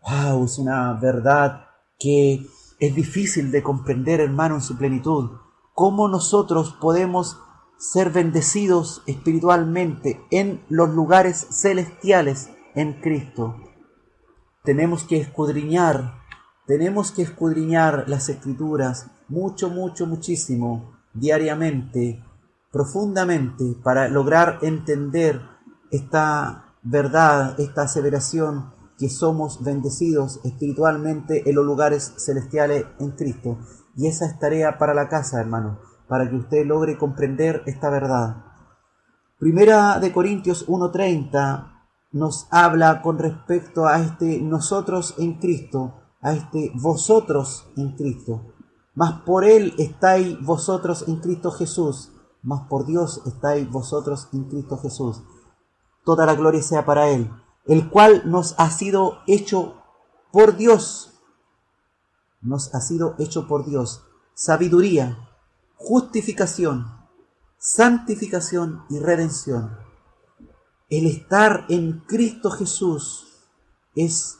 Speaker 2: ¡Wow! Es una verdad que es difícil de comprender, hermano, en su plenitud. ¿Cómo nosotros podemos ser bendecidos espiritualmente en los lugares celestiales en Cristo? Tenemos que escudriñar las Escrituras muchísimo, diariamente, profundamente, para lograr entender esta verdad, esta aseveración que somos bendecidos espiritualmente en los lugares celestiales en Cristo. Y esa es tarea para la casa, hermano, para que usted logre comprender esta verdad. Primera de Corintios 1:30 nos habla con respecto a este nosotros en Cristo, a este vosotros en Cristo. Mas por Él estáis vosotros en Cristo Jesús, mas por Dios estáis vosotros en Cristo Jesús. Toda la gloria sea para Él, el cual nos ha sido hecho por Dios. Nos ha sido hecho por Dios sabiduría, justificación, santificación y redención. El estar en Cristo Jesús es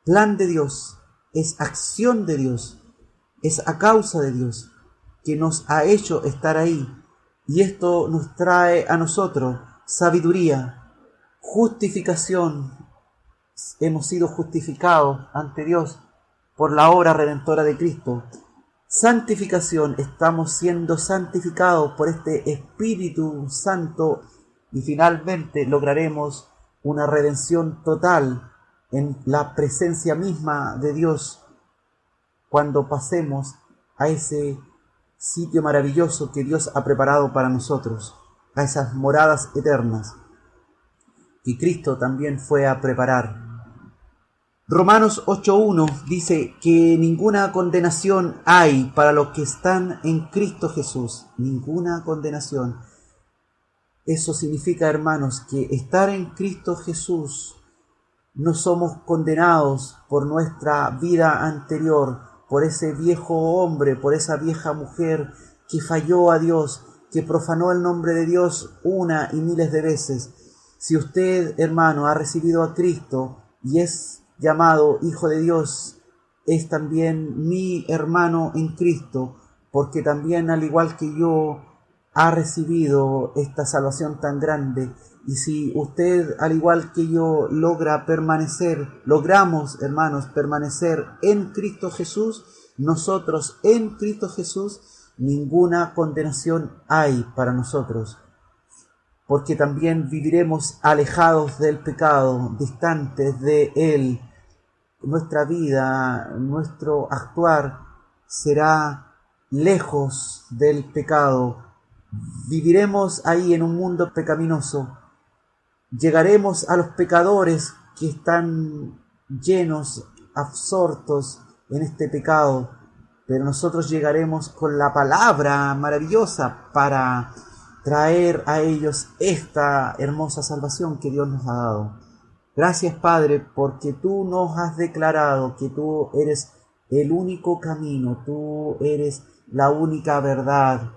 Speaker 2: plan de Dios, es acción de Dios, es a causa de Dios que nos ha hecho estar ahí. Y esto nos trae a nosotros sabiduría, justificación. Hemos sido justificados ante Dios por la obra redentora de Cristo. Santificación, estamos siendo santificados por este Espíritu Santo. Y finalmente lograremos una redención total en la presencia misma de Dios cuando pasemos a ese sitio maravilloso que Dios ha preparado para nosotros, a esas moradas eternas. que Cristo también fue a preparar. Romanos 8:1 dice que ninguna condenación hay para los que están en Cristo Jesús. Ninguna condenación. Eso significa, hermanos, que estar en Cristo Jesús no somos condenados por nuestra vida anterior, por ese viejo hombre, por esa vieja mujer que falló a Dios, que profanó el nombre de Dios una y miles de veces. Si usted, hermano, ha recibido a Cristo y es llamado Hijo de Dios, es también mi hermano en Cristo, porque también, al igual que yo, ha recibido esta salvación tan grande. Y si usted, al igual que yo, logramos, hermanos, permanecer en Cristo Jesús, nosotros en Cristo Jesús, ninguna condenación hay para nosotros. Porque también viviremos alejados del pecado, distantes de él. Nuestra vida, nuestro actuar será lejos del pecado. Viviremos ahí en un mundo pecaminoso. Llegaremos a los pecadores que están llenos, absortos en este pecado, pero nosotros llegaremos con la palabra maravillosa para traer a ellos esta hermosa salvación que Dios nos ha dado. Gracias, Padre, porque tú nos has declarado que tú eres el único camino, tú eres la única verdad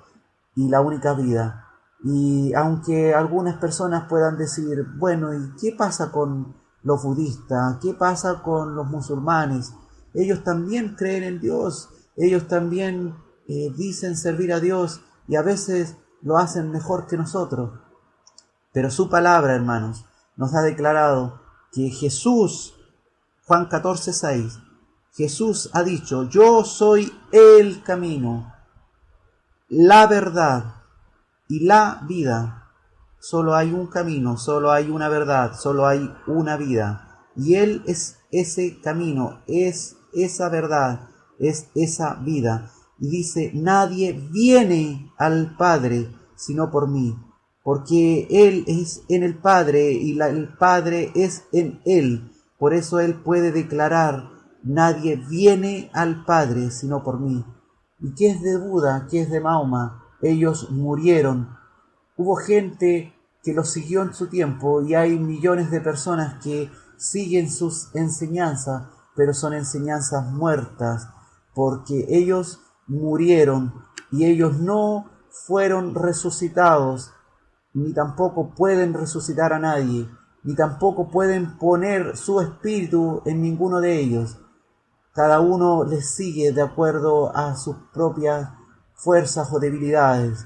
Speaker 2: y la única vida. Y aunque algunas personas puedan decir, bueno, ¿y qué pasa con los budistas? ¿Qué pasa con los musulmanes? Ellos también creen en Dios, ellos también dicen servir a Dios y a veces lo hacen mejor que nosotros. Pero su palabra, hermanos, nos ha declarado que Jesús, Juan 14:6, Jesús ha dicho, yo soy el camino, la verdad y la vida. Solo hay un camino, solo hay una verdad, solo hay una vida. Y Él es ese camino, es esa verdad, es esa vida. Y dice, nadie viene al Padre sino por mí, porque Él es en el Padre y el Padre es en Él. Por eso Él puede declarar, nadie viene al Padre sino por mí. ¿Y qué es de Buda? ¿Qué es de Mahoma? Ellos murieron. Hubo gente que los siguió en su tiempo y hay millones de personas que siguen sus enseñanzas, pero son enseñanzas muertas, porque ellos murieron y ellos no fueron resucitados, ni tampoco pueden resucitar a nadie, ni tampoco pueden poner su espíritu en ninguno de ellos. Cada uno les sigue de acuerdo a sus propias fuerzas o debilidades.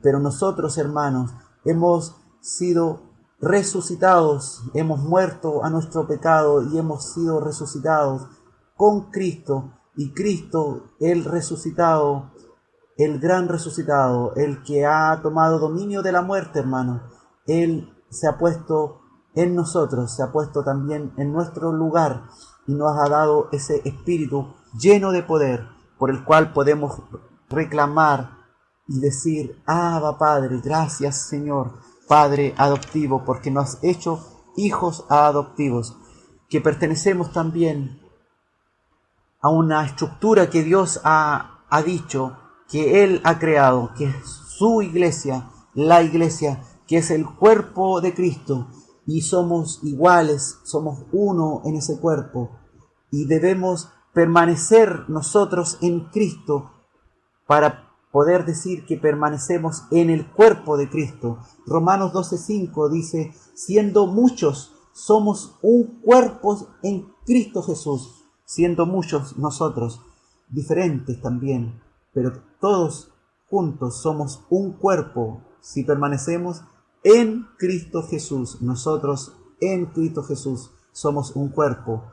Speaker 2: Pero nosotros, hermanos, hemos sido resucitados, hemos muerto a nuestro pecado y hemos sido resucitados con Cristo. Y Cristo, el resucitado, el gran resucitado, el que ha tomado dominio de la muerte, hermano, Él se ha puesto en nosotros, se ha puesto también en nuestro lugar y nos ha dado ese espíritu lleno de poder por el cual podemos reclamar y decir, Abba Padre, gracias Señor, Padre adoptivo, porque nos has hecho hijos adoptivos, que pertenecemos también a una estructura que Dios ha dicho, que Él ha creado, que es su iglesia, la iglesia, que es el cuerpo de Cristo, y somos iguales, somos uno en ese cuerpo, y debemos permanecer nosotros en Cristo para poder decir que permanecemos en el cuerpo de Cristo. Romanos 12:5 dice, siendo muchos, somos un cuerpo en Cristo Jesús. Siendo muchos nosotros, diferentes también, pero todos juntos somos un cuerpo si permanecemos en Cristo Jesús. Nosotros en Cristo Jesús somos un cuerpo.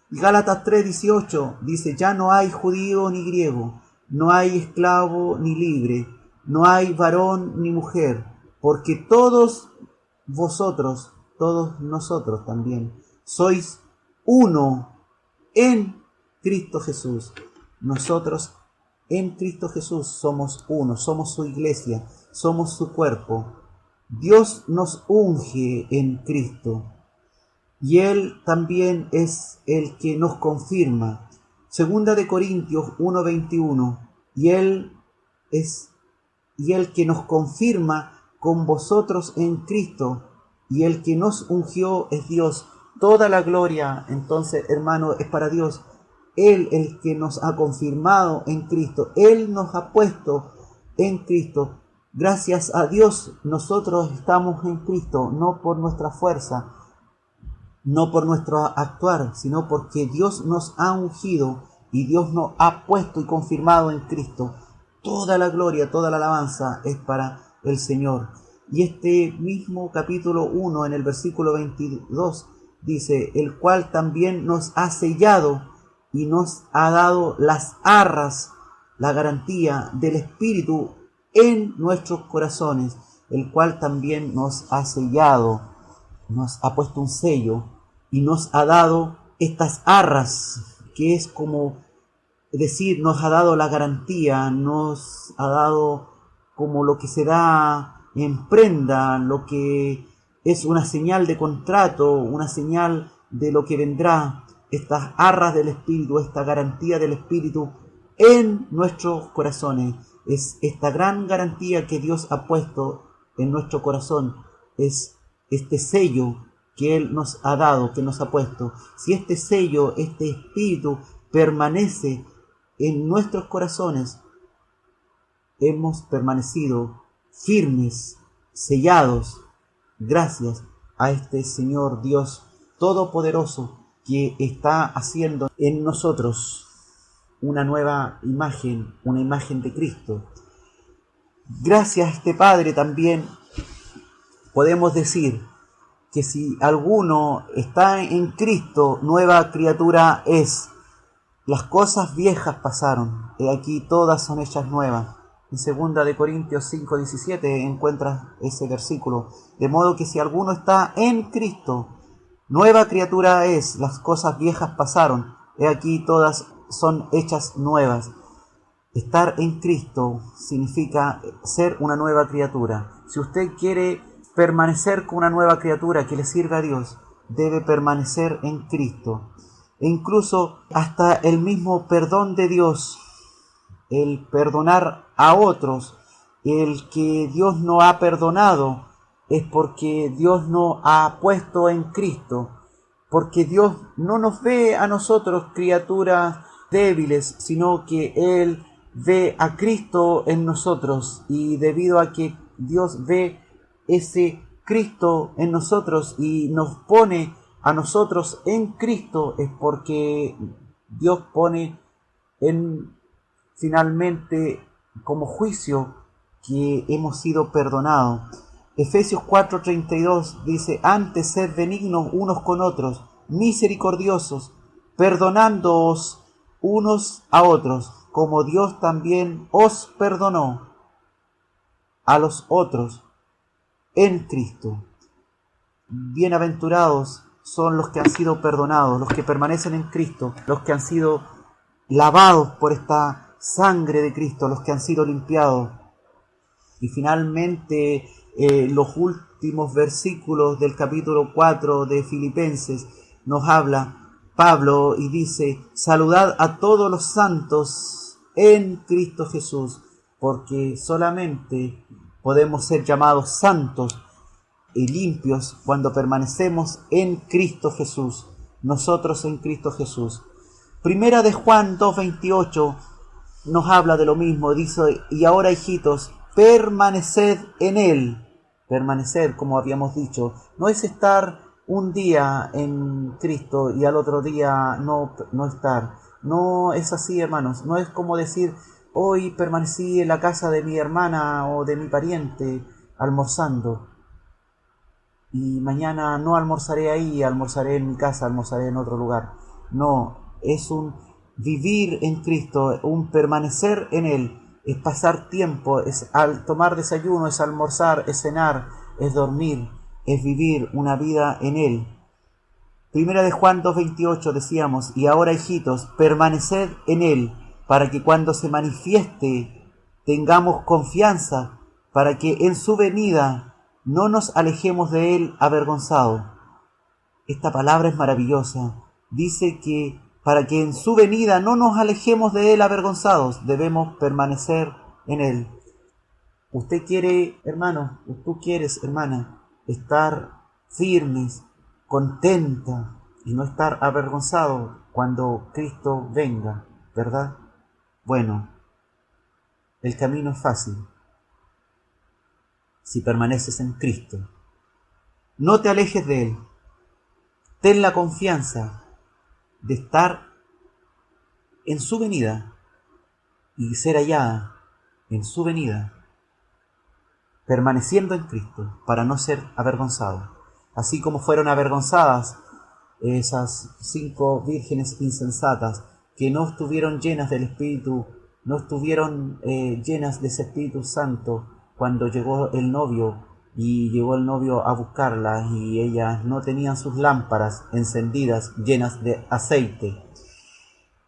Speaker 2: Y Gálatas 3:18 dice, ya no hay judío ni griego, no hay esclavo ni libre, no hay varón ni mujer, porque todos vosotros, todos nosotros también, sois uno en Cristo Jesús. Nosotros en Cristo Jesús somos uno, somos su iglesia, somos su cuerpo. Dios nos unge en Cristo y Él también es el que nos confirma. Segunda de Corintios 1:21, y Él que nos confirma con vosotros en Cristo, y el que nos ungió es Dios. Toda la gloria, entonces, hermano, es para Dios. Él el que nos ha confirmado en Cristo. Él nos ha puesto en Cristo. Gracias a Dios nosotros estamos en Cristo, no por nuestra fuerza, no por nuestro actuar, sino porque Dios nos ha ungido y Dios nos ha puesto y confirmado en Cristo. Toda la gloria, toda la alabanza es para el Señor. Y este mismo capítulo 1, en el versículo 22, dice, el cual también nos ha sellado y nos ha dado las arras, la garantía del Espíritu en nuestros corazones, el cual también nos ha sellado, nos ha puesto un sello y nos ha dado estas arras, que es como decir, nos ha dado la garantía, nos ha dado como lo que se da en prenda, lo que es una señal de contrato, una señal de lo que vendrá, estas arras del Espíritu, esta garantía del Espíritu en nuestros corazones. Es esta gran garantía que Dios ha puesto en nuestro corazón, es este sello que Él nos ha dado, que nos ha puesto. Si este sello, este Espíritu permanece en nuestros corazones, hemos permanecido firmes, sellados, gracias a este Señor Dios Todopoderoso que está haciendo en nosotros una nueva imagen, una imagen de Cristo. Gracias a este Padre también podemos decir que si alguno está en Cristo, nueva criatura es. Las cosas viejas pasaron, y aquí todas son hechas nuevas. En 2 de Corintios 5:17 encuentras ese versículo. De modo que si alguno está en Cristo, nueva criatura es. Las cosas viejas pasaron, y aquí todas son hechas nuevas. Estar en Cristo significa ser una nueva criatura. Si usted quiere permanecer con una nueva criatura que le sirva a Dios, debe permanecer en Cristo. E incluso hasta el mismo perdón de Dios, el perdonar a otros, el que Dios no ha perdonado, es porque Dios no ha puesto en Cristo, porque Dios no nos ve a nosotros criaturas débiles, sino que Él ve a Cristo en nosotros, y debido a que Dios ve ese Cristo en nosotros y nos pone a nosotros en Cristo, es porque Dios pone finalmente como juicio que hemos sido perdonados. Efesios 4:32 dice, antes sed benignos unos con otros, misericordiosos, perdonándoos unos a otros, como Dios también os perdonó a los otros en Cristo. Bienaventurados son los que han sido perdonados, los que permanecen en Cristo, los que han sido lavados por esta sangre de Cristo, los que han sido limpiados. Y finalmente, los últimos versículos del capítulo 4 de Filipenses nos habla Pablo y dice, saludad a todos los santos en Cristo Jesús, porque solamente podemos ser llamados santos y limpios cuando permanecemos en Cristo Jesús, nosotros en Cristo Jesús. Primera de Juan 2:28 nos habla de lo mismo, dice, y ahora hijitos, permaneced en Él. Permanecer, como habíamos dicho, no es estar un día en Cristo y al otro día no estar. No es así, hermanos. No es como decir, hoy permanecí en la casa de mi hermana o de mi pariente almorzando, y mañana no almorzaré ahí, almorzaré en mi casa, almorzaré en otro lugar. No, es un vivir en Cristo, un permanecer en Él, es pasar tiempo, es al tomar desayuno, es almorzar, es cenar, es dormir, es vivir una vida en Él. Primera de Juan 2:28 decíamos, y ahora hijitos, permaneced en Él, para que cuando se manifieste tengamos confianza, para que en su venida no nos alejemos de Él avergonzados. Esta palabra es maravillosa. Dice que para que en su venida no nos alejemos de Él avergonzados, debemos permanecer en Él. Usted quiere, hermano, tú quieres, hermana, estar firmes, contenta y no estar avergonzado cuando Cristo venga, ¿verdad? Bueno, el camino es fácil. Si permaneces en Cristo, no te alejes de Él. Ten la confianza de estar en su venida y ser hallada en su venida, permaneciendo en Cristo para no ser avergonzado. Así como fueron avergonzadas esas 5 vírgenes insensatas que no estuvieron llenas del Espíritu, no estuvieron llenas de ese Espíritu Santo cuando llegó el novio, y llegó el novio a buscarlas y ellas no tenían sus lámparas encendidas llenas de aceite.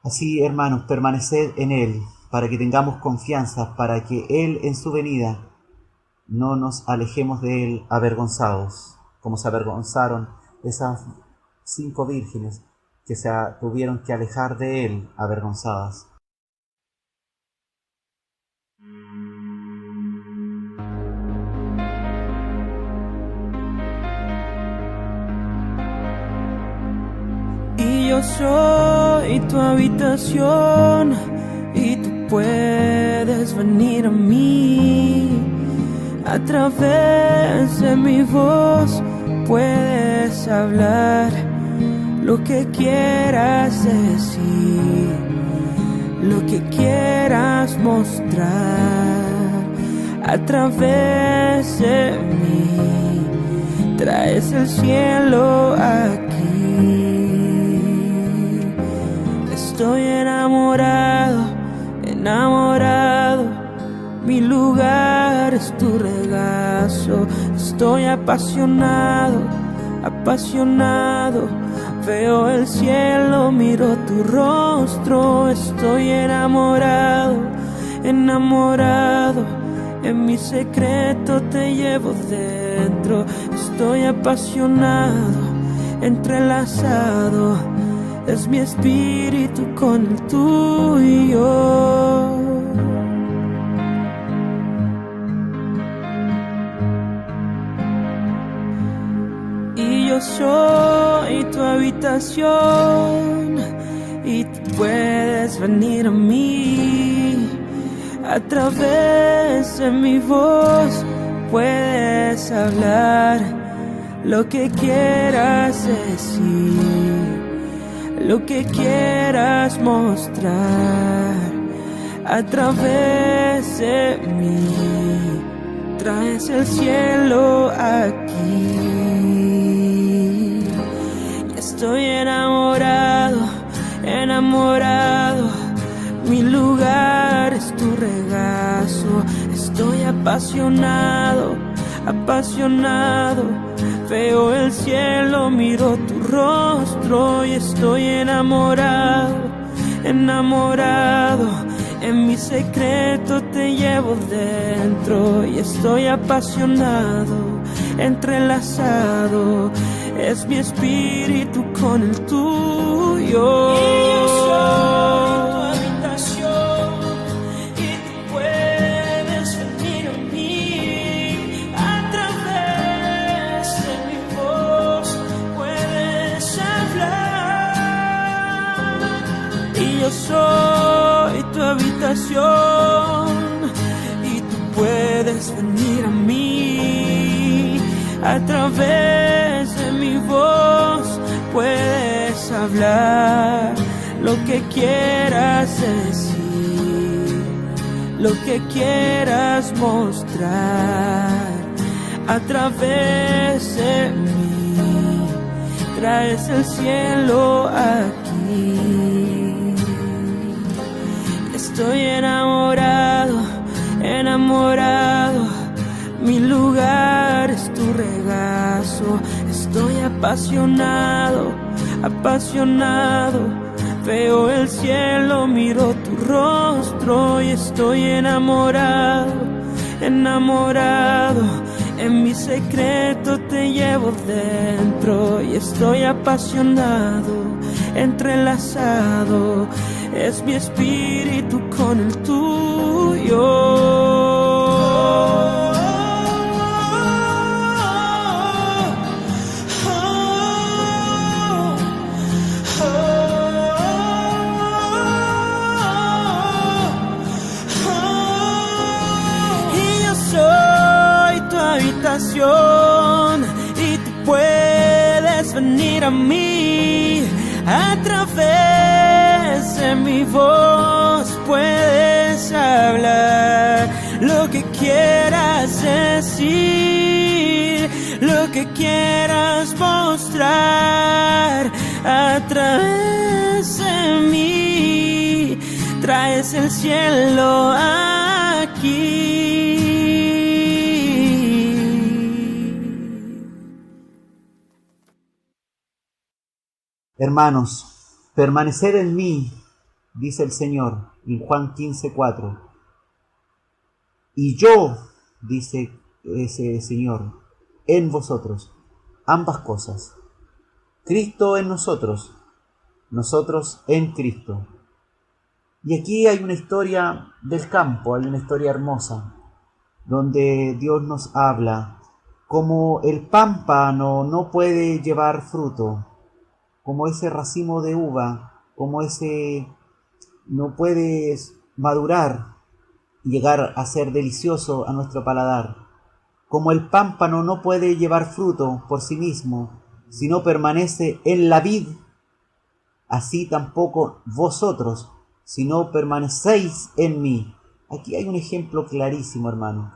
Speaker 2: Así, hermanos, permaneced en Él para que tengamos confianza, para que Él en su venida no nos alejemos de Él avergonzados, como se avergonzaron esas 5 vírgenes que se tuvieron que alejar de Él avergonzadas.
Speaker 3: Y yo soy tu habitación y tú puedes venir a mí. A través de mi voz puedes hablar lo que quieras decir, lo que quieras mostrar. A través de mí traes el cielo aquí. Estoy enamorado, enamorado. Mi lugar es tu regazo. Estoy apasionado, apasionado. Veo el cielo, miro tu rostro. Estoy enamorado, enamorado. En mi secreto te llevo dentro. Estoy apasionado, entrelazado. Es mi espíritu con el tuyo. Y yo soy tu habitación y tú puedes venir a mí. A través de mi voz puedes hablar lo que quieras decir, lo que quieras mostrar. A través de mí traes el cielo aquí. Y estoy enamorado, enamorado. Mi lugar es tu regazo. Estoy apasionado, apasionado. Veo el cielo, miro tu rostro y estoy enamorado, enamorado. En mi secreto te llevo dentro y estoy apasionado, entrelazado. Es mi espíritu con el tuyo. Y yo soy tu habitación y tú puedes venir a mí. A través de mi voz puedes hablar. Y yo soy tu habitación y tú puedes venir a mí. A través de mi voz puedes hablar lo que quieras decir, lo que quieras mostrar. A través de mí traes el cielo aquí. Estoy enamorado, enamorado. Mi lugar es tu regazo. Estoy apasionado, apasionado. Veo el cielo, miro tu rostro y estoy enamorado, enamorado. En mi secreto te llevo dentro y estoy apasionado, entrelazado. Es mi espíritu con el tuyo. Y tú puedes venir a mí a través de mi voz, puedes hablar lo que quieras decir, lo que quieras mostrar a través de mí, traes el cielo aquí.
Speaker 2: Hermanos, permaneced en mí, dice el Señor en Juan 15:4. Y yo, dice ese Señor, en vosotros. Ambas cosas. Cristo en nosotros, nosotros en Cristo. Y aquí hay una historia del campo, hay una historia hermosa, donde Dios nos habla como el pámpano no puede llevar fruto, como ese racimo de uva, como ese no puede madurar y llegar a ser delicioso a nuestro paladar. Como el pámpano no puede llevar fruto por sí mismo, si no permanece en la vid, así tampoco vosotros, si no permanecéis en mí. Aquí hay un ejemplo clarísimo, hermano.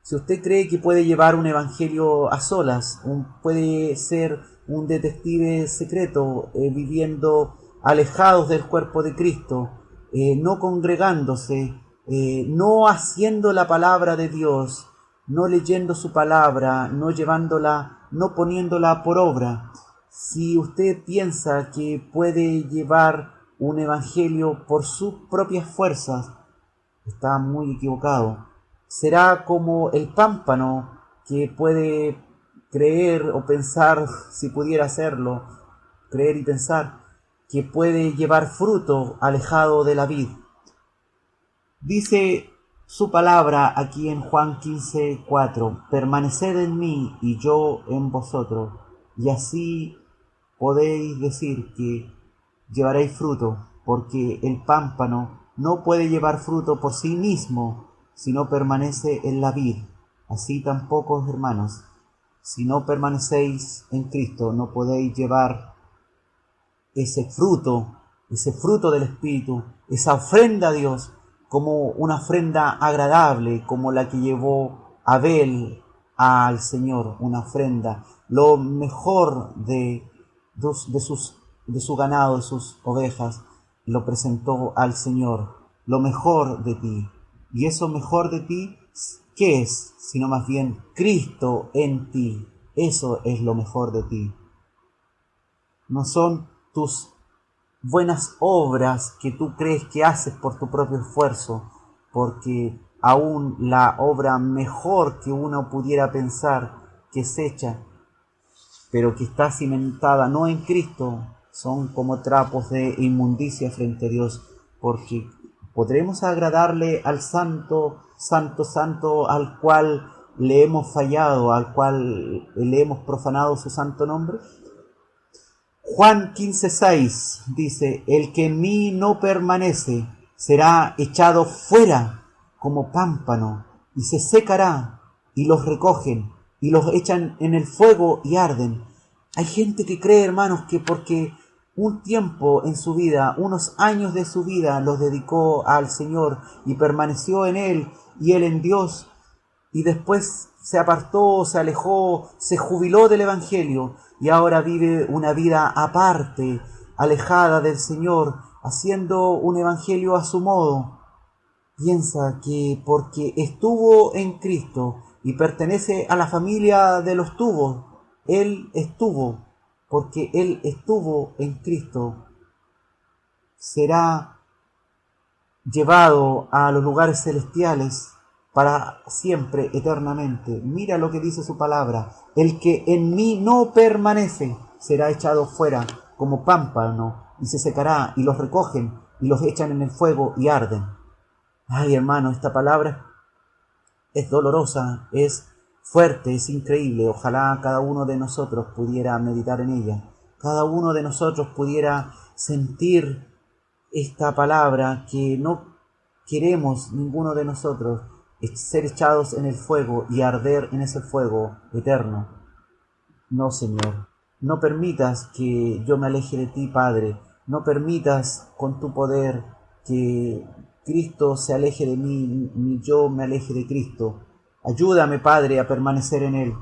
Speaker 2: Si usted cree que puede llevar un evangelio a solas, puede ser un detective secreto, viviendo alejados del cuerpo de Cristo, no congregándose, no haciendo la palabra de Dios, no leyendo su palabra, no llevándola, no poniéndola por obra. Si usted piensa que puede llevar un evangelio por sus propias fuerzas, está muy equivocado. Será como el pámpano que puede creer o pensar, si pudiera hacerlo, creer y pensar, que puede llevar fruto alejado de la vid. Dice su palabra aquí en Juan 15:4, permaneced en mí y yo en vosotros, y así podéis decir que llevaréis fruto, porque el pámpano no puede llevar fruto por sí mismo, si no permanece en la vid. Así tampoco, hermanos, si no permanecéis en Cristo, no podéis llevar ese fruto del Espíritu, esa ofrenda a Dios, como una ofrenda agradable, como la que llevó Abel al Señor, una ofrenda, lo mejor de su ganado, de sus ovejas, lo presentó al Señor, lo mejor de ti. Y eso mejor de ti, ¿qué es? Sino más bien Cristo en ti. Eso es lo mejor de ti. No son tus buenas obras que tú crees que haces por tu propio esfuerzo, porque aún la obra mejor que uno pudiera pensar que es hecha, pero que está cimentada no en Cristo, son como trapos de inmundicia frente a Dios, porque ¿podremos agradarle al santo, santo, santo, al cual le hemos fallado, al cual le hemos profanado su santo nombre? Juan 15:6 dice, el que en mí no permanece será echado fuera como pámpano y se secará, y los recogen y los echan en el fuego y arden. Hay gente que cree, hermanos, que porque un tiempo en su vida, unos años de su vida los dedicó al Señor y permaneció en Él y Él en Dios, y después se apartó, se alejó, se jubiló del Evangelio y ahora vive una vida aparte, alejada del Señor, haciendo un Evangelio a su modo. Piensa que porque estuvo en Cristo y pertenece a la familia de los tubos, Él estuvo, porque Él estuvo en Cristo, será llevado a los lugares celestiales para siempre, eternamente. Mira lo que dice su palabra. El que en mí no permanece será echado fuera como pámpano y se secará, y los recogen y los echan en el fuego y arden. Ay, hermano, esta palabra es dolorosa, es fuerte, es increíble. Ojalá cada uno de nosotros pudiera meditar en ella. Cada uno de nosotros pudiera sentir esta palabra que no queremos ninguno de nosotros, ser echados en el fuego y arder en ese fuego eterno. No, Señor, no permitas que yo me aleje de ti, Padre. No permitas con tu poder que Cristo se aleje de mí, ni yo me aleje de Cristo. Ayúdame, Padre, a permanecer en Él.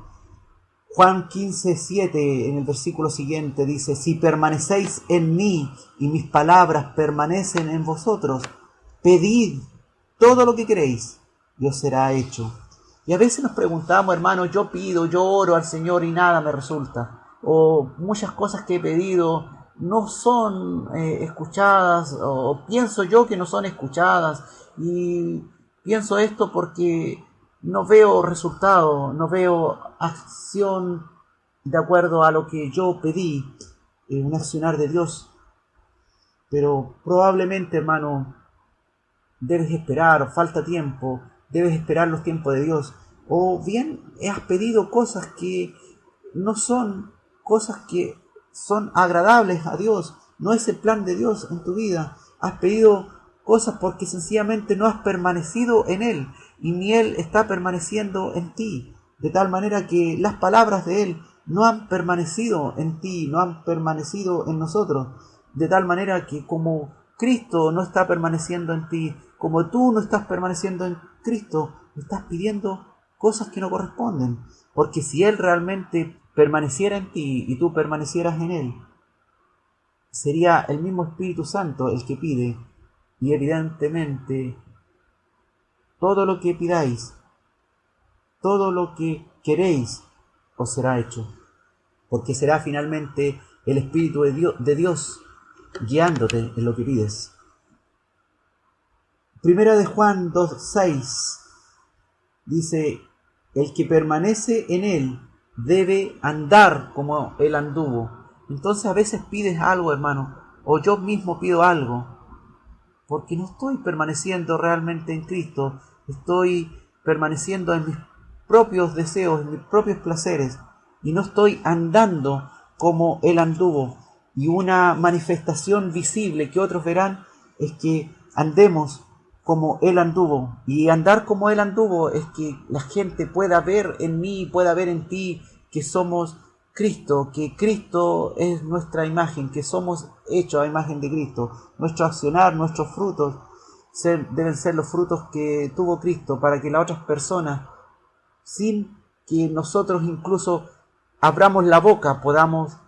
Speaker 2: Juan 15:7, en el versículo siguiente, dice: si permanecéis en mí y mis palabras permanecen en vosotros, pedid todo lo que queréis y os será hecho. Y a veces nos preguntamos, hermano, yo pido, yo oro al Señor y nada me resulta. O muchas cosas que he pedido no son escuchadas, o pienso yo que no son escuchadas. Y pienso esto porque no veo resultado, no veo acción de acuerdo a lo que yo pedí, un accionar de Dios. Pero probablemente, hermano, debes esperar, falta tiempo, debes esperar los tiempos de Dios. O bien has pedido cosas que no son cosas que son agradables a Dios, no es el plan de Dios en tu vida. Has pedido cosas porque sencillamente no has permanecido en Él, y ni Él está permaneciendo en ti, de tal manera que las palabras de Él no han permanecido en ti, no han permanecido en nosotros, de tal manera que como Cristo no está permaneciendo en ti, como tú no estás permaneciendo en Cristo, estás pidiendo cosas que no corresponden, porque si Él realmente permaneciera en ti y tú permanecieras en Él, sería el mismo Espíritu Santo el que pide, y evidentemente todo lo que pidáis, todo lo que queréis, os será hecho, porque será finalmente el Espíritu de Dios guiándote en lo que pides. Primera de Juan 2:6 dice: el que permanece en Él debe andar como Él anduvo. Entonces a veces pides algo, hermano, o yo mismo pido algo, porque no estoy permaneciendo realmente en Cristo, estoy permaneciendo en mis propios deseos, en mis propios placeres, y no estoy andando como Él anduvo. Y una manifestación visible que otros verán es que andemos como Él anduvo. Y andar como Él anduvo es que la gente pueda ver en mí, pueda ver en ti que somos Cristo, que Cristo es nuestra imagen, que somos hechos a imagen de Cristo. Nuestro accionar, nuestros frutos deben ser los frutos que tuvo Cristo, para que las otras personas, sin que nosotros incluso abramos la boca, podamos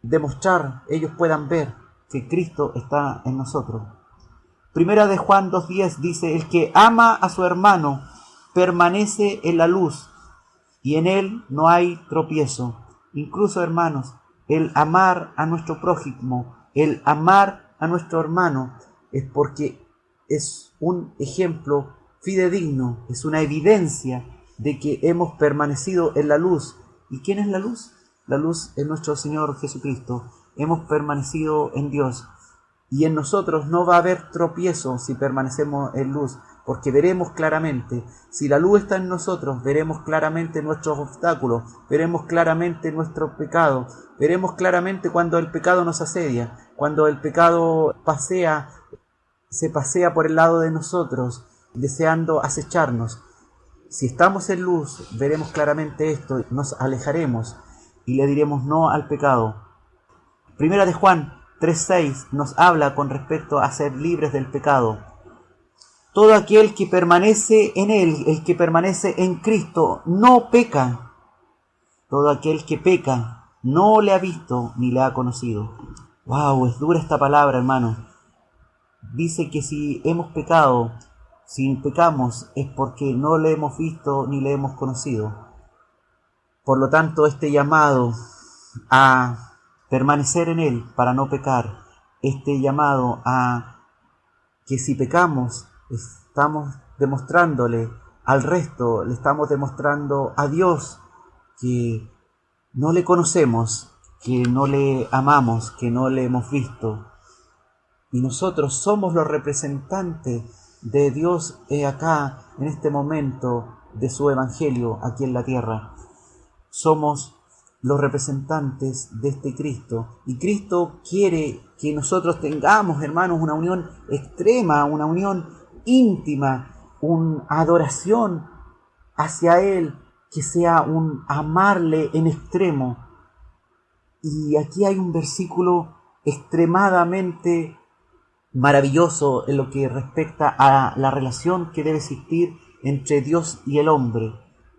Speaker 2: demostrar, ellos puedan ver que Cristo está en nosotros. Primera de Juan 2:10 dice: el que ama a su hermano permanece en la luz, y en él no hay tropiezo. Incluso, hermanos, el amar a nuestro prójimo, el amar a nuestro hermano, es porque es un ejemplo fidedigno, es una evidencia de que hemos permanecido en la luz. ¿Y quién es la luz? La luz es nuestro Señor Jesucristo. Hemos permanecido en Dios. Y en nosotros no va a haber tropiezo si permanecemos en luz, porque veremos claramente. Si la luz está en nosotros, veremos claramente nuestros obstáculos, veremos claramente nuestro pecado, veremos claramente cuando el pecado nos asedia, cuando el pecado se pasea por el lado de nosotros, deseando acecharnos. Si estamos en luz, veremos claramente esto, nos alejaremos y le diremos no al pecado. Primera de Juan 3:6 nos habla con respecto a ser libres del pecado. Todo aquel que permanece en Él, el que permanece en Cristo, no peca. Todo aquel que peca no le ha visto ni le ha conocido. ¡Wow! Es dura esta palabra, hermano. Dice que si hemos pecado, si pecamos, es porque no le hemos visto ni le hemos conocido. Por lo tanto, este llamado a permanecer en Él para no pecar, este llamado a que si pecamos, estamos demostrándole al resto, le estamos demostrando a Dios que no le conocemos, que no le amamos, que no le hemos visto. Y nosotros somos los representantes de Dios acá, en este momento de su evangelio aquí en la tierra. Somos los representantes de este Cristo. Y Cristo quiere que nosotros tengamos, hermanos, una unión extrema, una unión íntima, una adoración hacia Él, que sea un amarle en extremo. Y aquí hay un versículo extremadamente maravilloso en lo que respecta a la relación que debe existir entre Dios y el hombre.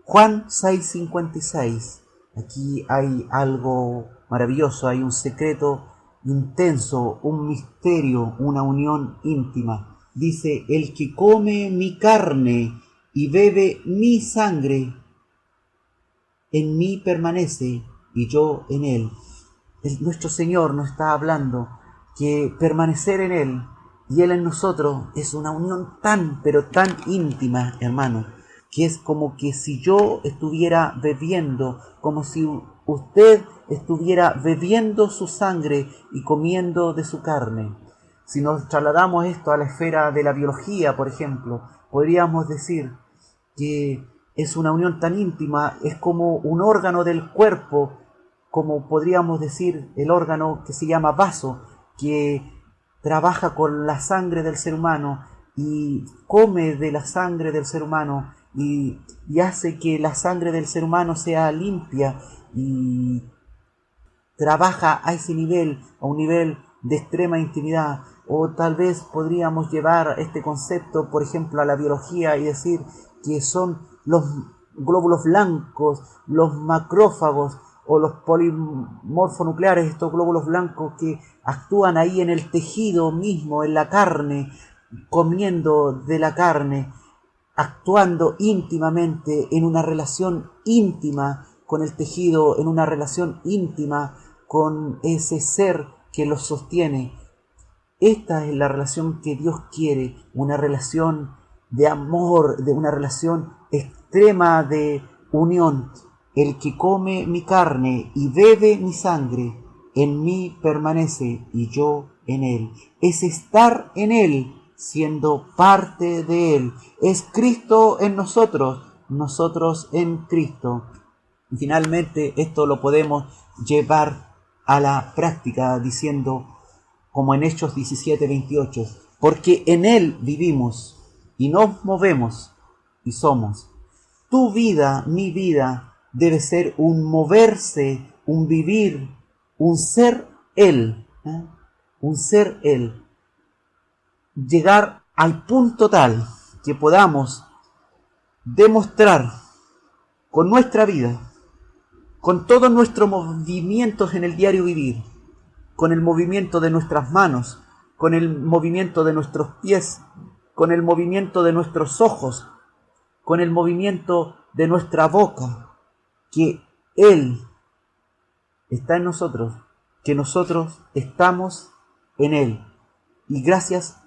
Speaker 2: Juan 6:56. Aquí hay algo maravilloso, hay un secreto intenso, un misterio, una unión íntima. Dice: el que come mi carne y bebe mi sangre, en mí permanece y yo en él. Nuestro Señor nos está hablando que permanecer en Él y Él en nosotros es una unión tan, pero tan íntima, hermano, que es como que si yo estuviera bebiendo, como si usted estuviera bebiendo su sangre y comiendo de su carne. Si nos trasladamos esto a la esfera de la biología, por ejemplo, podríamos decir que es una unión tan íntima, es como un órgano del cuerpo, como podríamos decir el órgano que se llama vaso, que trabaja con la sangre del ser humano y come de la sangre del ser humano y hace que la sangre del ser humano sea limpia y trabaja a ese nivel, a un nivel de extrema intimidad. O tal vez podríamos llevar este concepto, por ejemplo, a la biología y decir que son los glóbulos blancos, los macrófagos o los polimorfonucleares, estos glóbulos blancos que actúan ahí en el tejido mismo, en la carne, comiendo de la carne, actuando íntimamente en una relación íntima con el tejido, en una relación íntima con ese ser que los sostiene. Esta es la relación que Dios quiere, una relación de amor, de una relación extrema de unión. El que come mi carne y bebe mi sangre, en mí permanece y yo en él. Es estar en él, siendo parte de él. Es Cristo en nosotros, nosotros en Cristo. Y finalmente esto lo podemos llevar a la práctica diciendo, como en Hechos 17:28, porque en él vivimos y nos movemos y somos. Tu vida, mi vida, debe ser un moverse, un vivir, un ser Él. Un ser Él. Llegar al punto tal que podamos demostrar con nuestra vida, con todos nuestros movimientos en el diario vivir, con el movimiento de nuestras manos, con el movimiento de nuestros pies, con el movimiento de nuestros ojos, con el movimiento de nuestra boca, que Él está en nosotros, que nosotros estamos en Él. Y gracias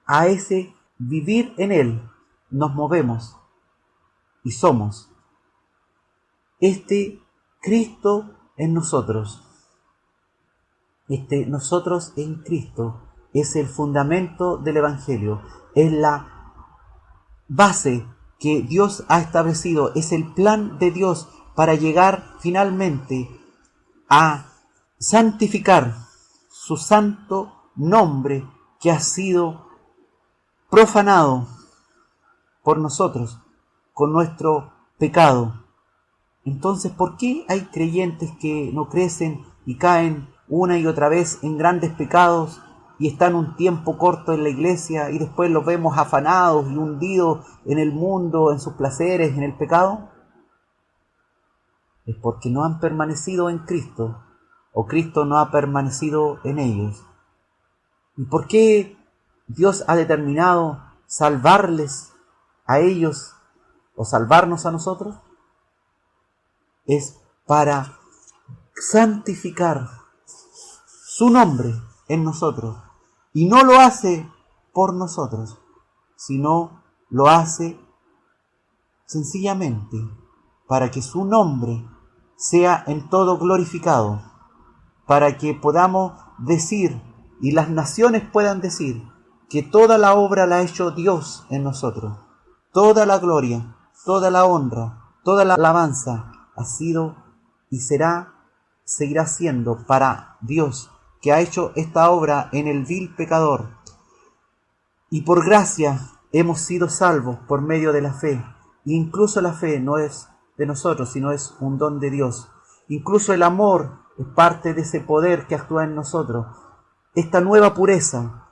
Speaker 2: a ese vivir en Él, nos movemos y somos. Este Cristo en nosotros, nosotros en Cristo, es el fundamento del Evangelio, es la base que Dios ha establecido, es el plan de Dios para llegar finalmente a santificar su santo nombre que ha sido profanado por nosotros con nuestro pecado. Entonces, ¿por qué hay creyentes que no crecen y caen una y otra vez en grandes pecados y están un tiempo corto en la iglesia y después los vemos afanados y hundidos en el mundo, en sus placeres, en el pecado? Es porque no han permanecido en Cristo, o Cristo no ha permanecido en ellos. ¿Y por qué Dios ha determinado salvarles a ellos o salvarnos a nosotros? Es para santificar su nombre en nosotros. Y no lo hace por nosotros, sino lo hace sencillamente para que su nombre sea en todo glorificado, para que podamos decir y las naciones puedan decir que toda la obra la ha hecho Dios en nosotros. Toda la gloria, toda la honra, toda la alabanza ha sido y seguirá siendo para Dios, que ha hecho esta obra en el vil pecador. Y por gracia hemos sido salvos por medio de la fe. Incluso la fe no es de nosotros, sino es un don de Dios. Incluso el amor es parte de ese poder que actúa en nosotros. Esta nueva pureza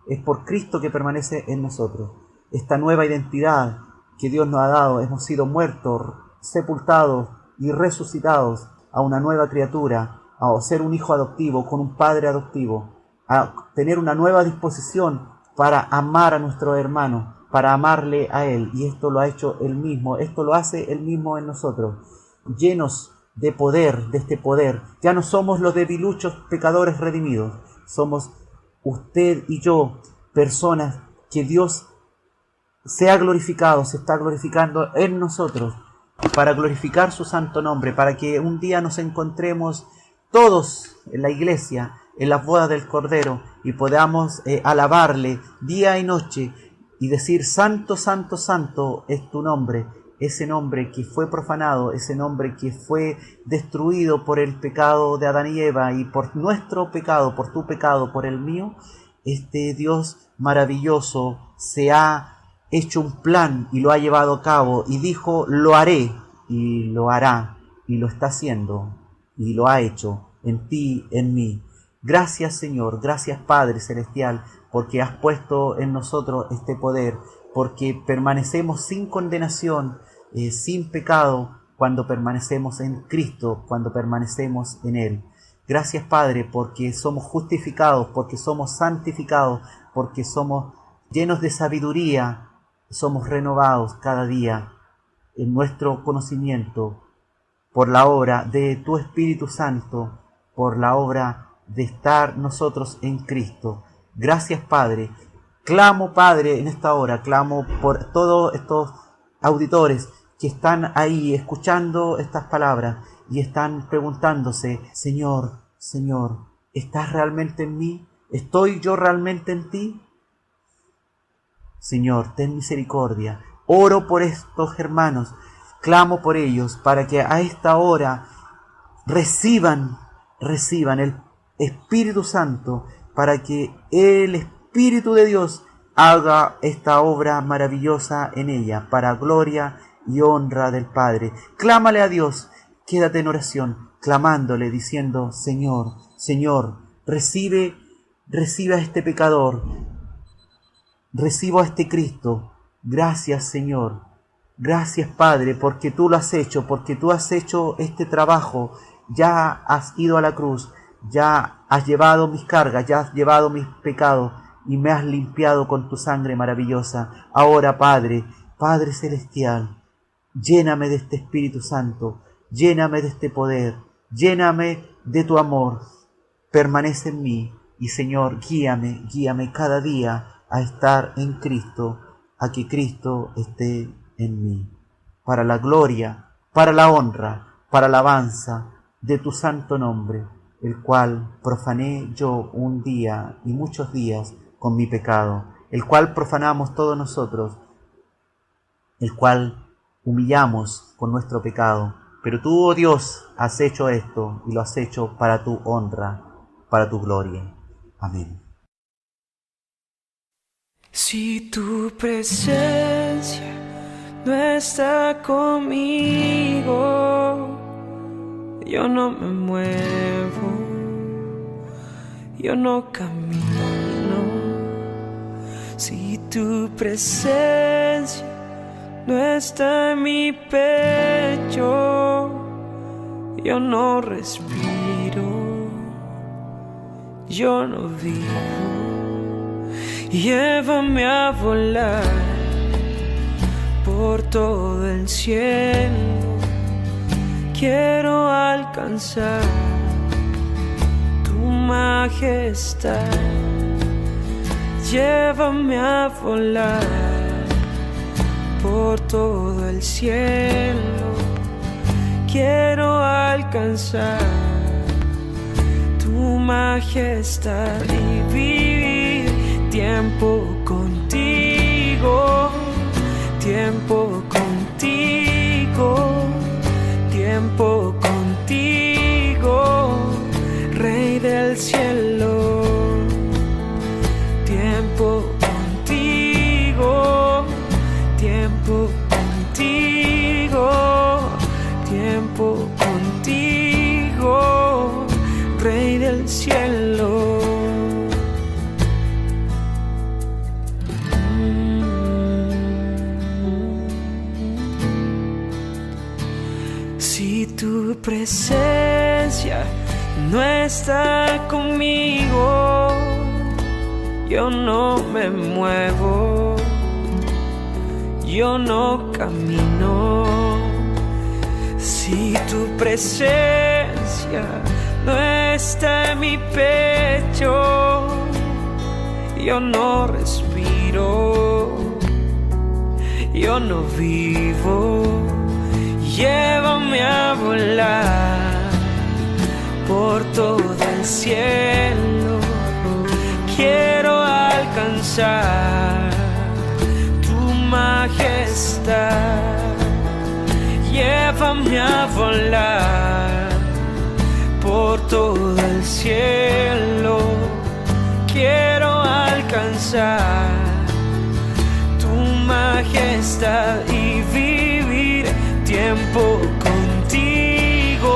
Speaker 2: es por Cristo que permanece en nosotros. Esta nueva identidad que Dios nos ha dado, hemos sido muertos, sepultados y resucitados a una nueva criatura, a ser un hijo adoptivo con un padre adoptivo, a tener una nueva disposición para amar a nuestro hermano, para amarle a Él. Y esto lo ha hecho Él mismo, esto lo hace Él mismo en nosotros, llenos de poder, de este poder. Ya no somos los debiluchos pecadores redimidos, somos usted y yo, personas que Dios se ha glorificado, se está glorificando en nosotros, para glorificar su santo nombre, para que un día nos encontremos todos en la iglesia, en las bodas del Cordero, y podamos alabarle día y noche y decir: santo, santo, santo es tu nombre. Ese nombre que fue profanado, ese nombre que fue destruido por el pecado de Adán y Eva, y por nuestro pecado, por tu pecado, por el mío. Este Dios maravilloso se ha hecho un plan y lo ha llevado a cabo, y dijo: lo haré, y lo hará, y lo está haciendo, y lo ha hecho en ti, en mí. Gracias, Señor, gracias, Padre Celestial, porque has puesto en nosotros este poder, porque permanecemos sin condenación, sin pecado, cuando permanecemos en Cristo, cuando permanecemos en Él. Gracias, Padre, porque somos justificados, porque somos santificados, porque somos llenos de sabiduría, somos renovados cada día en nuestro conocimiento por la obra de tu Espíritu Santo, por la obra de estar nosotros en Cristo. Gracias, Padre. Clamo, Padre, en esta hora, clamo por todos estos auditores que están ahí escuchando estas palabras y están preguntándose: Señor, Señor, ¿estás realmente en mí? ¿Estoy yo realmente en ti? Señor, ten misericordia. Oro por estos hermanos, clamo por ellos para que a esta hora reciban el Espíritu Santo, para que el Espíritu de Dios haga esta obra maravillosa en ella, para gloria y honra del Padre. Clámale a Dios, quédate en oración, clamándole, diciendo: Señor, Señor, recibe a este pecador, recibo a este Cristo. Gracias, Señor. Gracias, Padre, porque tú lo has hecho, porque tú has hecho este trabajo. Ya has ido a la cruz, ya has llevado mis cargas, ya has llevado mis pecados y me has limpiado con tu sangre maravillosa. Ahora, Padre, Padre Celestial, lléname de este Espíritu Santo, lléname de este poder, lléname de tu amor. Permanece en mí y, Señor, guíame cada día a estar en Cristo, a que Cristo esté en mí, para la gloria, para la honra, para la alabanza de tu santo nombre, el cual profané yo un día y muchos días con mi pecado, el cual profanamos todos nosotros, el cual humillamos con nuestro pecado. Pero tú, oh Dios, has hecho esto y lo has hecho para tu honra, para tu gloria. Amén.
Speaker 3: Si tu presencia no está conmigo, yo no me muevo, yo no camino. Si tu presencia no está en mi pecho, yo no respiro, yo no vivo. Llévame a volar por todo el cielo, quiero alcanzar tu majestad. Llévame a volar por todo el cielo. Quiero alcanzar tu majestad y vivir tiempo contigo, tiempo contigo, tiempo contigo, Rey del cielo. Tiempo contigo, tiempo contigo, tiempo contigo, Rey del cielo. Si tu presencia no está conmigo, yo no me muevo, yo no camino. Si tu presencia no está en mi pecho, yo no respiro, yo no vivo. Llévame a volar por todo el cielo. Quiero alcanzar tu majestad. Llévame a volar por todo el cielo. Quiero alcanzar tu majestad y vivir tiempo contigo,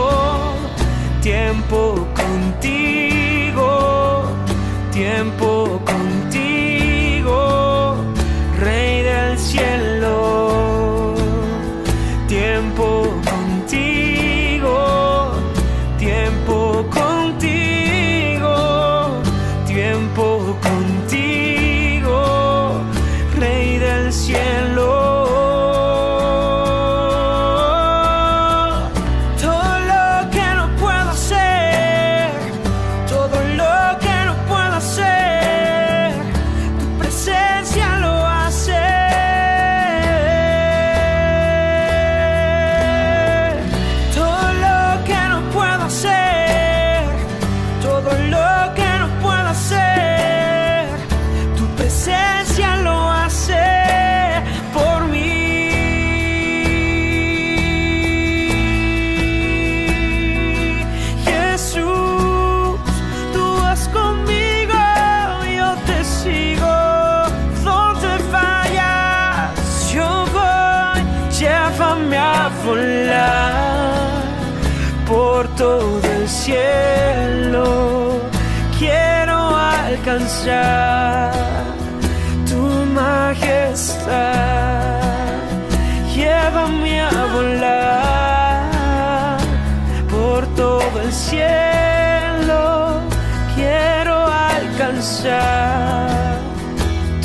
Speaker 3: tiempo contigo, tiempo contigo, Rey del cielo. Tiempo contigo, tiempo contigo, tiempo contigo, Rey del cielo. Volar por todo el cielo. Quiero alcanzar tu majestad. Llévame a volar por todo el cielo. Quiero alcanzar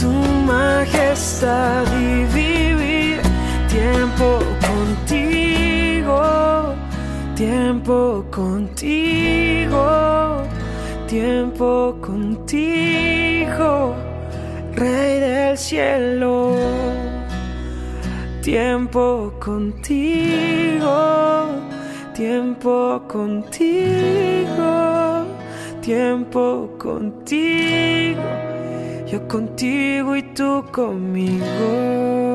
Speaker 3: tu majestad y vivir tiempo contigo, tiempo contigo, tiempo contigo, Rey del cielo. Tiempo contigo, tiempo contigo, tiempo contigo, yo contigo y tú conmigo.